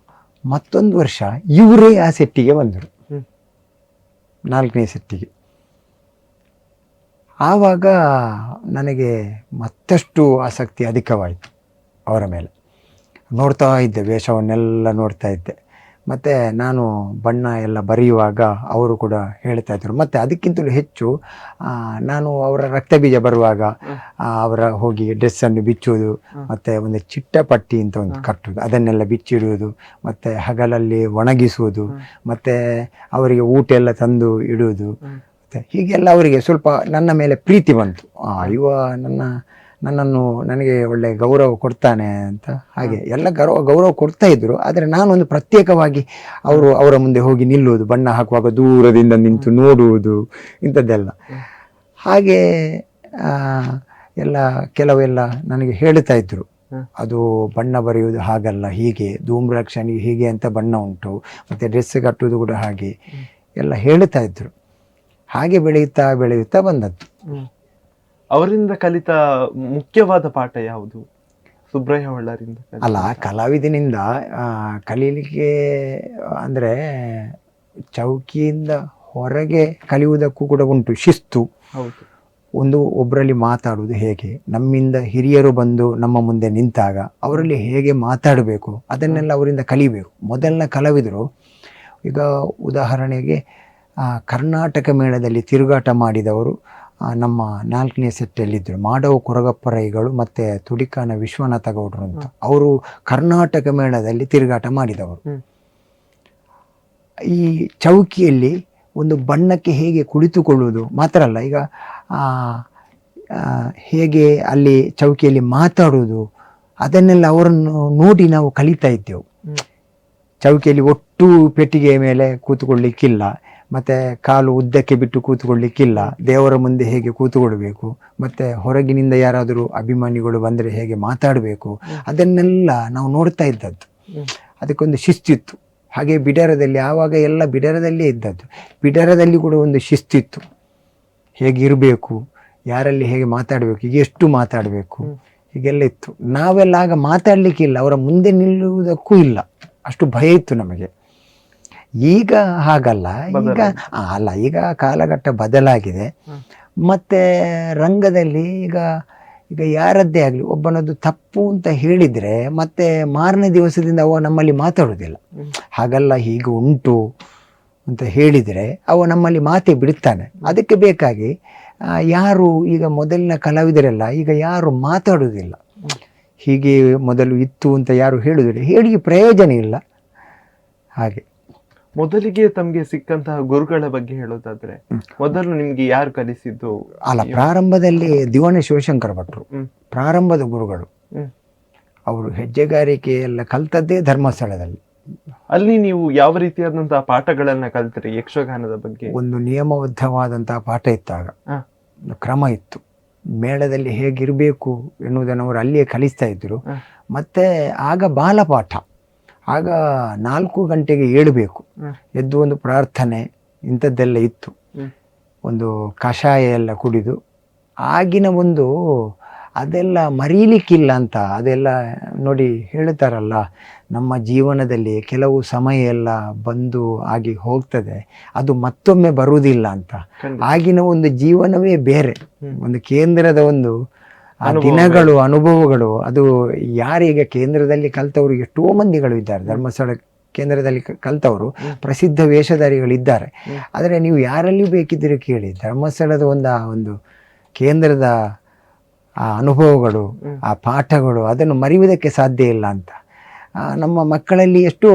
ಮತ್ತೊಂದು ವರ್ಷ ಇವರೇ ಆ ಸೆಟ್ಟಿಗೆ ಬಂದರು, 4ನೇ ಸೆಟ್ಟಿಗೆ. ಆವಾಗ ನನಗೆ ಮತ್ತಷ್ಟು ಆಸಕ್ತಿ ಅಧಿಕವಾಯಿತು ಅವರ ಮೇಲೆ. ನೋಡ್ತಾ ಇದ್ದೆ, ವೇಷವನ್ನೆಲ್ಲ ನೋಡ್ತಾ ಇದ್ದೆ. ಮತ್ತು ನಾನು ಬಣ್ಣ ಎಲ್ಲ ಬರೆಯುವಾಗ ಅವರು ಕೂಡ ಹೇಳ್ತಾ ಇದ್ದರು. ಮತ್ತು ಅದಕ್ಕಿಂತಲೂ ಹೆಚ್ಚು ನಾನು ಅವರ ರಕ್ತಬೀಜ ಬರುವಾಗ ಅವರ ಹೋಗಿ ಡ್ರೆಸ್ಸನ್ನು ಬಿಚ್ಚುವುದು, ಮತ್ತು ಒಂದು ಚಿಟ್ಟಪಟ್ಟಿ ಅಂತ ಒಂದು ಕಟ್ಟುವುದು, ಅದನ್ನೆಲ್ಲ ಬಿಚ್ಚಿಡುವುದು, ಮತ್ತು ಹಗಲಲ್ಲಿ ಒಣಗಿಸುವುದು, ಮತ್ತು ಅವರಿಗೆ ಊಟ ಎಲ್ಲ ತಂದು ಇಡುವುದು. ಹೀಗೆಲ್ಲ ಅವರಿಗೆ ಸ್ವಲ್ಪ ನನ್ನ ಮೇಲೆ ಪ್ರೀತಿ ಬಂತು. ಇವ ನನಗೆ ಒಳ್ಳೆ ಗೌರವ ಕೊಡ್ತಾನೆ ಅಂತ. ಹಾಗೆ ಎಲ್ಲ ಗೌರವ ಕೊಡ್ತಾ ಇದ್ರು. ಆದರೆ ನಾನೊಂದು ಪ್ರತ್ಯೇಕವಾಗಿ ಅವರ ಮುಂದೆ ಹೋಗಿ ನಿಲ್ಲುವುದು, ಬಣ್ಣ ಹಾಕುವಾಗ ದೂರದಿಂದ ನಿಂತು ನೋಡುವುದು, ಇಂಥದ್ದೆಲ್ಲ. ಹಾಗೆ ಕೆಲವೆಲ್ಲ ನನಗೆ ಹೇಳ್ತಾ ಇದ್ರು, ಅದು ಬಣ್ಣ ಬರೆಯುವುದು ಹಾಗಲ್ಲ, ಹೀಗೆ ಧೂಮ್ರಾಕ್ಷನಿಗೆ ಹೀಗೆ ಅಂತ ಬಣ್ಣ ಉಂಟು, ಮತ್ತು ಡ್ರೆಸ್ ಕಟ್ಟುವುದು ಕೂಡ ಹಾಗೆ ಎಲ್ಲ ಹೇಳ್ತಾ ಇದ್ರು. ಹಾಗೆ ಬೆಳೆಯುತ್ತಾ ಬಂದದ್ದು. ಅವರಿಂದ ಕಲಿತ ಮುಖ್ಯವಾದ ಪಾಠ ಯಾವುದು ಸುಬ್ರೇ ಹೊಳ್ಳರಿಂದ? ಅಲ್ಲ, ಕಲಾವಿದನಿಂದ ಕಲೀಲಿಕ್ಕೆ ಅಂದರೆ ಚೌಕಿಯಿಂದ ಹೊರಗೆ ಕಲಿಯುವುದಕ್ಕೂ ಕೂಡ ಉಂಟು ಶಿಸ್ತು. ಒಬ್ಬರಲ್ಲಿ ಮಾತಾಡುವುದು ಹೇಗೆ, ನಮ್ಮಿಂದ ಹಿರಿಯರು ಬಂದು ನಮ್ಮ ಮುಂದೆ ನಿಂತಾಗ ಅವರಲ್ಲಿ ಹೇಗೆ ಮಾತಾಡಬೇಕು, ಅದನ್ನೆಲ್ಲ ಅವರಿಂದ ಕಲಿಬೇಕು. ಮೊದಲನ ಕಲಾವಿದರು, ಈಗ ಉದಾಹರಣೆಗೆ ಕರ್ನಾಟಕ ಮೇಳದಲ್ಲಿ ತಿರುಗಾಟ ಮಾಡಿದವರು ನಮ್ಮ 4ನೇ ಸೆಟ್ಟಲ್ಲಿದ್ದರು. ಮಾಡವ ಕೊರಗಪ್ಪರೈಗಳು ಮತ್ತು ತುಡಿಕಾನ ವಿಶ್ವನಾಥ ಗೌಡರು ಅಂತ. ಅವರು ಕರ್ನಾಟಕ ಮೇಳದಲ್ಲಿ ತಿರುಗಾಟ ಮಾಡಿದವರು. ಈ ಚೌಕಿಯಲ್ಲಿ ಒಂದು ಬಣ್ಣಕ್ಕೆ ಹೇಗೆ ಕುಳಿತುಕೊಳ್ಳುವುದು ಮಾತ್ರ ಅಲ್ಲ, ಈಗ ಹೇಗೆ ಅಲ್ಲಿ ಚೌಕಿಯಲ್ಲಿ ಮಾತಾಡುವುದು, ಅದನ್ನೆಲ್ಲ ಅವರನ್ನು ನೋಡಿ ನಾವು ಕಲಿತಾ ಇದ್ದೆವು. ಚೌಕಿಯಲ್ಲಿ ಒಟ್ಟು ಪೆಟ್ಟಿಗೆಯ ಮೇಲೆ ಕೂತ್ಕೊಳ್ಳಿಕ್ಕಿಲ್ಲ, ಮತ್ತು ಕಾಲು ಉದ್ದಕ್ಕೆ ಬಿಟ್ಟು ಕೂತ್ಕೊಳ್ಳಿಕ್ಕಿಲ್ಲ, ದೇವರ ಮುಂದೆ ಹೇಗೆ ಕೂತ್ಕೊಳ್ಬೇಕು, ಮತ್ತು ಹೊರಗಿನಿಂದ ಯಾರಾದರೂ ಅಭಿಮಾನಿಗಳು ಬಂದರೆ ಹೇಗೆ ಮಾತಾಡಬೇಕು, ಅದನ್ನೆಲ್ಲ ನಾವು ನೋಡ್ತಾ ಇದ್ದದ್ದು. ಅದಕ್ಕೊಂದು ಶಿಸ್ತಿತ್ತು. ಹಾಗೆ ಬಿಡಾರದಲ್ಲಿ ಆವಾಗ ಎಲ್ಲ ಬಿಡಾರದಲ್ಲೇ ಇದ್ದದ್ದು. ಬಿಡಾರದಲ್ಲಿ ಕೂಡ ಒಂದು ಶಿಸ್ತಿತ್ತು, ಹೇಗಿರಬೇಕು, ಯಾರಲ್ಲಿ ಹೇಗೆ ಮಾತಾಡಬೇಕು, ಈಗ ಎಷ್ಟು ಮಾತಾಡಬೇಕು, ಹೀಗೆಲ್ಲ ಇತ್ತು. ನಾವೆಲ್ಲ ಆಗ ಮಾತಾಡಲಿಕ್ಕಿಲ್ಲ, ಅವರ ಮುಂದೆ ನಿಲ್ಲುವುದಕ್ಕೂ ಇಲ್ಲ, ಅಷ್ಟು ಭಯ ಇತ್ತು ನಮಗೆ. ಈಗ ಹಾಗಲ್ಲ, ಈಗ ಕಾಲಘಟ್ಟ ಬದಲಾಗಿದೆ. ಮತ್ತು ರಂಗದಲ್ಲಿ ಈಗ ಯಾರದ್ದೇ ಆಗಲಿ ಒಬ್ಬನದ್ದು ತಪ್ಪು ಅಂತ ಹೇಳಿದರೆ ಮತ್ತೆ ಮಾರನೇ ದಿವಸದಿಂದ ಅವ ನಮ್ಮಲ್ಲಿ ಮಾತಾಡೋದಿಲ್ಲ. ಹಾಗಲ್ಲ, ಹೀಗೆ ಉಂಟು ಅಂತ ಹೇಳಿದರೆ ಅವ ನಮ್ಮಲ್ಲಿ ಮಾತೇ ಬಿಡ್ತಾನೆ. ಅದಕ್ಕೆ ಬೇಕಾಗಿ ಯಾರು ಈಗ ಮೊದಲಿನ ಕಲಾವಿದರೆಲ್ಲ ಈಗ ಯಾರು ಮಾತಾಡೋದಿಲ್ಲ. ಹೀಗೆ ಮೊದಲು ಇತ್ತು ಅಂತ ಯಾರು ಹೇಳುವುದಿಲ್ಲ, ಹೇಳಿ ಪ್ರಯೋಜನ ಇಲ್ಲ. ಹಾಗೆ ಮೊದಲಿಗೆ ತಮ್ಗೆ ಸಿಕ್ಕಂತಹ ಗುರುಗಳ ಬಗ್ಗೆ ಹೇಳೋದಾದ್ರೆ ಮೊದಲು ನಿಮ್ಗೆ ಯಾರು ಕಲಿಸಿದ್ದು? ಅಲ್ಲ, ಪ್ರಾರಂಭದಲ್ಲಿ ದಿವಾಣಿ ಶಿವಶಂಕರ ಭಟ್ರು ಪ್ರಾರಂಭದ ಗುರುಗಳು. ಅವರು ಹೆಜ್ಜೆಗಾರಿಕೆ ಎಲ್ಲ ಕಲ್ತದ್ದೇ ಧರ್ಮಸ್ಥಳದಲ್ಲಿ. ಅಲ್ಲಿ ನೀವು ಯಾವ ರೀತಿಯಾದಂತಹ ಪಾಠಗಳನ್ನ ಕಲ್ತ್ರಿ ಯಕ್ಷಗಾನದ ಬಗ್ಗೆ? ಒಂದು ನಿಯಮಬದ್ಧವಾದಂತಹ ಪಾಠ ಇತ್ತಾಗ, ಕ್ರಮ ಇತ್ತು. ಮೇಳದಲ್ಲಿ ಹೇಗಿರಬೇಕು ಎನ್ನುವುದನ್ನು ಅವರು ಅಲ್ಲಿಯೇ ಕಲಿಸ್ತಾ ಇದ್ರು. ಮತ್ತೆ ಆಗ ಬಾಲಪಾಠ, ಆಗ 4 ಗಂಟೆಗೆ ಏಳಬೇಕು, ಎದ್ದು ಒಂದು ಪ್ರಾರ್ಥನೆ ಇಂಥದ್ದೆಲ್ಲ ಇತ್ತು. ಒಂದು ಕಷಾಯ ಎಲ್ಲ ಕುಡಿದು, ಆಗಿನ ಒಂದು ಅದೆಲ್ಲ ಮರೀಲಿಕ್ಕಿಲ್ಲ ಅಂತ. ಅದೆಲ್ಲ ನೋಡಿ ಹೇಳ್ತಾರಲ್ಲ, ನಮ್ಮ ಜೀವನದಲ್ಲಿ ಕೆಲವು ಸಮಯ ಎಲ್ಲ ಬಂದು ಆಗಿ ಹೋಗ್ತದೆ, ಅದು ಮತ್ತೊಮ್ಮೆ ಬರುವುದಿಲ್ಲ ಅಂತ. ಆಗಿನ ಒಂದು ಜೀವನವೇ ಬೇರೆ, ಒಂದು ಕೇಂದ್ರದ ಒಂದು ದಿನಗಳು, ಅನುಭವಗಳು. ಅದು ಯಾರೀಗ ಕೇಂದ್ರದಲ್ಲಿ ಕಲ್ತವರು ಎಷ್ಟೋ ಮಂದಿಗಳು ಇದ್ದಾರೆ, ಧರ್ಮಸ್ಥಳ ಕೇಂದ್ರದಲ್ಲಿ ಕಲ್ತವರು ಪ್ರಸಿದ್ಧ ವೇಷಧಾರಿಗಳಿದ್ದಾರೆ. ಆದರೆ ನೀವು ಯಾರಲ್ಲಿ ಬೇಕಿದ್ದರೆ ಕೇಳಿ, ಧರ್ಮಸ್ಥಳದ ಒಂದು ಕೇಂದ್ರದ ಆ ಅನುಭವಗಳು, ಆ ಪಾಠಗಳು, ಅದನ್ನು ಮರೆಯುವುದಕ್ಕೆ ಸಾಧ್ಯ ಇಲ್ಲ ಅಂತ. ನಮ್ಮ ಮಕ್ಕಳಲ್ಲಿ ಎಷ್ಟೋ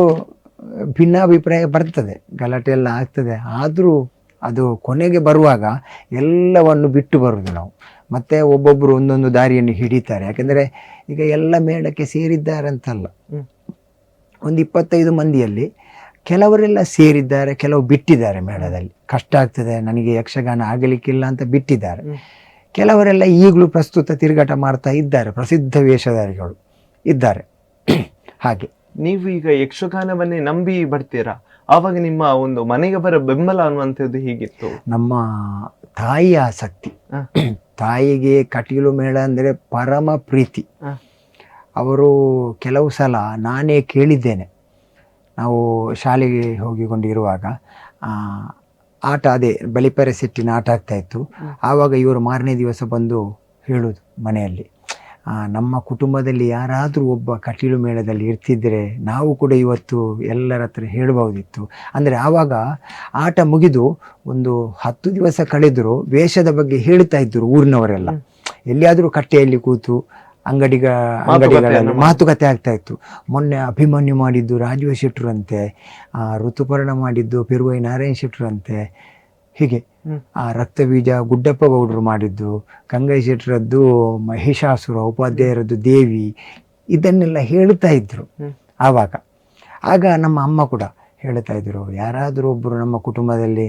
ಭಿನ್ನಾಭಿಪ್ರಾಯ ಬರ್ತದೆ, ಗಲಾಟೆ ಎಲ್ಲ ಆಗ್ತದೆ. ಆದರೂ ಅದು ಕೊನೆಗೆ ಬರುವಾಗ ಎಲ್ಲವನ್ನು ಬಿಟ್ಟು ಬರುವುದು ನಾವು. ಮತ್ತು ಒಬ್ಬೊಬ್ಬರು ಒಂದೊಂದು ದಾರಿಯನ್ನು ಹಿಡಿತಾರೆ. ಯಾಕೆಂದರೆ ಈಗ ಎಲ್ಲ ಮೇಳಕ್ಕೆ ಸೇರಿದ್ದಾರೆ ಅಂತಲ್ಲ, ಒಂದು 25 ಮಂದಿಯಲ್ಲಿ ಕೆಲವರೆಲ್ಲ ಸೇರಿದ್ದಾರೆ, ಕೆಲವು ಬಿಟ್ಟಿದ್ದಾರೆ. ಮೇಳದಲ್ಲಿ ಕಷ್ಟ ಆಗ್ತದೆ, ನನಗೆ ಯಕ್ಷಗಾನ ಆಗಲಿಕ್ಕಿಲ್ಲ ಅಂತ ಬಿಟ್ಟಿದ್ದಾರೆ. ಕೆಲವರೆಲ್ಲ ಈಗಲೂ ಪ್ರಸ್ತುತ ತಿರುಗಾಟ ಮಾಡ್ತಾ ಇದ್ದಾರೆ, ಪ್ರಸಿದ್ಧ ವೇಷಧಾರಿಗಳು ಇದ್ದಾರೆ. ಹಾಗೆ ನೀವು ಈಗ ಯಕ್ಷಗಾನವನ್ನೇ ನಂಬಿ ಬರ್ತೀರಾ, ಆವಾಗ ನಿಮ್ಮ ಒಂದು ಮನೆಗೆ ಬರೋ ಬೆಂಬಲ ಅನ್ನುವಂಥದ್ದು ಹೀಗಿತ್ತು? ನಮ್ಮ ತಾಯಿಯ ಆಸಕ್ತಿ, ತಾಯಿಗೆ ಕಟೀಲು ಮೇಳ ಅಂದರೆ ಪರಮ ಪ್ರೀತಿ. ಅವರು ಕೆಲವು ಸಲ ನಾನೇ ಕೇಳಿದ್ದೇನೆ, ನಾವು ಶಾಲೆಗೆ ಹೋಗಿಕೊಂಡಿರುವಾಗ ಆಟ, ಅದೇ ಬಲಿಪರೆ ಸೆಟ್ಟಿನ ಆಟ ಆಗ್ತಾಯಿತ್ತು. ಆವಾಗ ಇವರು ಮಾರನೇ ದಿವಸ ಬಂದು ಹೇಳೋದು ಮನೆಯಲ್ಲಿ, ನಮ್ಮ ಕುಟುಂಬದಲ್ಲಿ ಯಾರಾದರೂ ಒಬ್ಬ ಕಟೀಲು ಮೇಳದಲ್ಲಿ ಇರ್ತಿದ್ದರೆ ನಾವು ಕೂಡ ಇವತ್ತು ಎಲ್ಲರ ಹತ್ರ ಹೇಳಬಹುದಿತ್ತು. ಅಂದರೆ ಆವಾಗ ಆಟ ಮುಗಿದು ಒಂದು 10 ದಿವಸ ಕಳೆದರೂ ವೇಷದ ಬಗ್ಗೆ ಹೇಳ್ತಾ ಇದ್ದರು ಊರಿನವರೆಲ್ಲ. ಎಲ್ಲಿಯಾದರೂ ಕಟ್ಟೆಯಲ್ಲಿ ಕೂತು ಅಂಗಡಿಗಳಲ್ಲಿ ಮಾತುಕತೆ ಆಗ್ತಾ ಇತ್ತು. ಮೊನ್ನೆ ಅಭಿಮನ್ಯು ಮಾಡಿದ್ದು ರಾಜೀವ ಶೆಟ್ಟರಂತೆ, ಋತುಪರ್ಣ ಮಾಡಿದ್ದು ಪೆರುವೈ ನಾರಾಯಣ ಶೆಟ್ಟರಂತೆ, ಹೀಗೆ ರಕ್ತಬೀಜ ಗುಡ್ಡಪ್ಪ ಗೌಡರು ಮಾಡಿದ್ದು, ಗಂಗೈ ಶೆಟ್ಟರದ್ದು ಮಹಿಷಾಸುರ, ಉಪಾಧ್ಯಾಯರದ್ದು ದೇವಿ, ಇದನ್ನೆಲ್ಲ ಹೇಳ್ತಾ ಇದ್ರು ಆವಾಗ. ಆಗ ನಮ್ಮ ಅಮ್ಮ ಕೂಡ ಹೇಳ್ತಾ ಇದ್ರು, ಯಾರಾದರೂ ಒಬ್ಬರು ನಮ್ಮ ಕುಟುಂಬದಲ್ಲಿ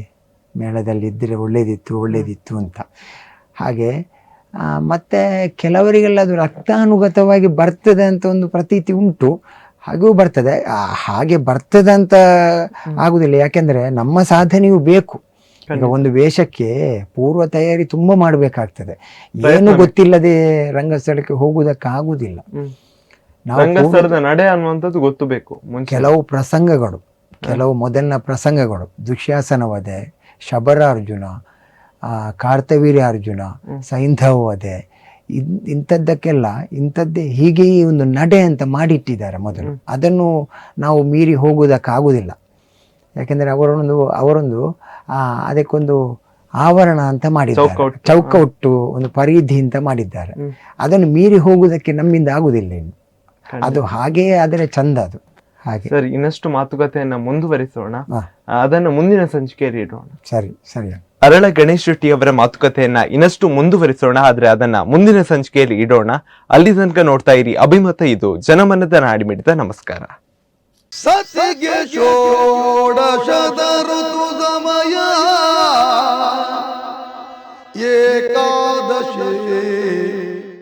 ಮೇಳದಲ್ಲಿ ಇದ್ದರೆ ಒಳ್ಳೇದಿತ್ತು ಅಂತ. ಹಾಗೆ ಮತ್ತು ಕೆಲವರಿಗೆಲ್ಲ ಅದು ರಕ್ತಾನುಗತವಾಗಿ ಬರ್ತದೆ ಅಂತ ಒಂದು ಪ್ರತೀತಿ ಉಂಟು, ಹಾಗೂ ಬರ್ತದೆ. ಹಾಗೆ ಬರ್ತದೆ ಅಂತ ಆಗುದಿಲ್ಲ, ಯಾಕೆಂದರೆ ನಮ್ಮ ಸಾಧನೆಯೂ ಬೇಕು. ಈಗ ಒಂದು ವೇಷಕ್ಕೆ ಪೂರ್ವ ತಯಾರಿ ತುಂಬ ಮಾಡಬೇಕಾಗ್ತದೆ. ಏನು ಗೊತ್ತಿಲ್ಲದೆ ರಂಗಸ್ಥಳಕ್ಕೆ ಹೋಗುವುದಕ್ಕಾಗುವುದಿಲ್ಲ. ನಡೆ ಅನ್ನುವಂಥದ್ದು ಗೊತ್ತು ಬೇಕು. ಕೆಲವು ಪ್ರಸಂಗಗಳು, ಕೆಲವು ಮೊದಲಿನ ಪ್ರಸಂಗಗಳು, ದುಶ್ಯಾಸನ ವಧೆ, ಶಬರಾರ್ಜುನ, ಕಾರ್ತವೀರ್ಯ ಅರ್ಜುನ, ಸೈಂಧವ ವಧೆ, ಇಂಥದ್ದಕ್ಕೆಲ್ಲ ಇಂಥದ್ದೇ ಹೀಗೆಯೇ ಒಂದು ನಡೆ ಅಂತ ಮಾಡಿಟ್ಟಿದ್ದಾರೆ ಮೊದಲು. ಅದನ್ನು ನಾವು ಮೀರಿ ಹೋಗುವುದಕ್ಕಾಗುವುದಿಲ್ಲ. ಯಾಕೆಂದರೆ ಅವರೊಂದು ಅದಕ್ಕೊಂದು ಆವರಣ ಅಂತ ಮಾಡಿದ್ದಾರೆ, ಚೌಕಟ್ಟು, ಒಂದು ಪರಿಧಿ ಅಂತ ಮಾಡಿದ್ದಾರೆ. ಅದನ್ನು ಮೀರಿ ಹೋಗುವುದಕ್ಕೆ ನಮ್ಮಿಂದ ಆಗುದಿಲ್ಲ ಇನ್ನು. ಅದು ಹಾಗೆಯೇ ಆದರೆ ಚಂದ ಅದು. ಹಾಗೆ ಸರಿ, ಇನ್ನಷ್ಟು ಮಾತುಕತೆಯನ್ನ ಮುಂದುವರಿಸೋಣ, ಅದನ್ನು ಮುಂದಿನ ಸಂಚಿಕೆಯಲ್ಲಿ ಇಡೋಣ. ಸರಿ. ಅರಳ ಗಣೇಶ್ ಶೆಟ್ಟಿ ಅವರ ಮಾತುಕತೆಯನ್ನ ಇನ್ನಷ್ಟು ಮುಂದುವರಿಸೋಣ, ಆದ್ರೆ ಅದನ್ನ ಮುಂದಿನ ಸಂಚಿಕೆಯಲ್ಲಿ ಇಡೋಣ. ಅಲ್ಲಿ ತನಕ ನೋಡ್ತಾ ಇರಿ ಅಭಿಮತ. ಇದು ಜನಮನದ ನಾಡಿಮಿಡಿತ. ನಮಸ್ಕಾರ. ಸತಿಗೆ ಷೋಡಶದ ಋತು ಸಮಯ ಏಕಾದಶಿಗೆ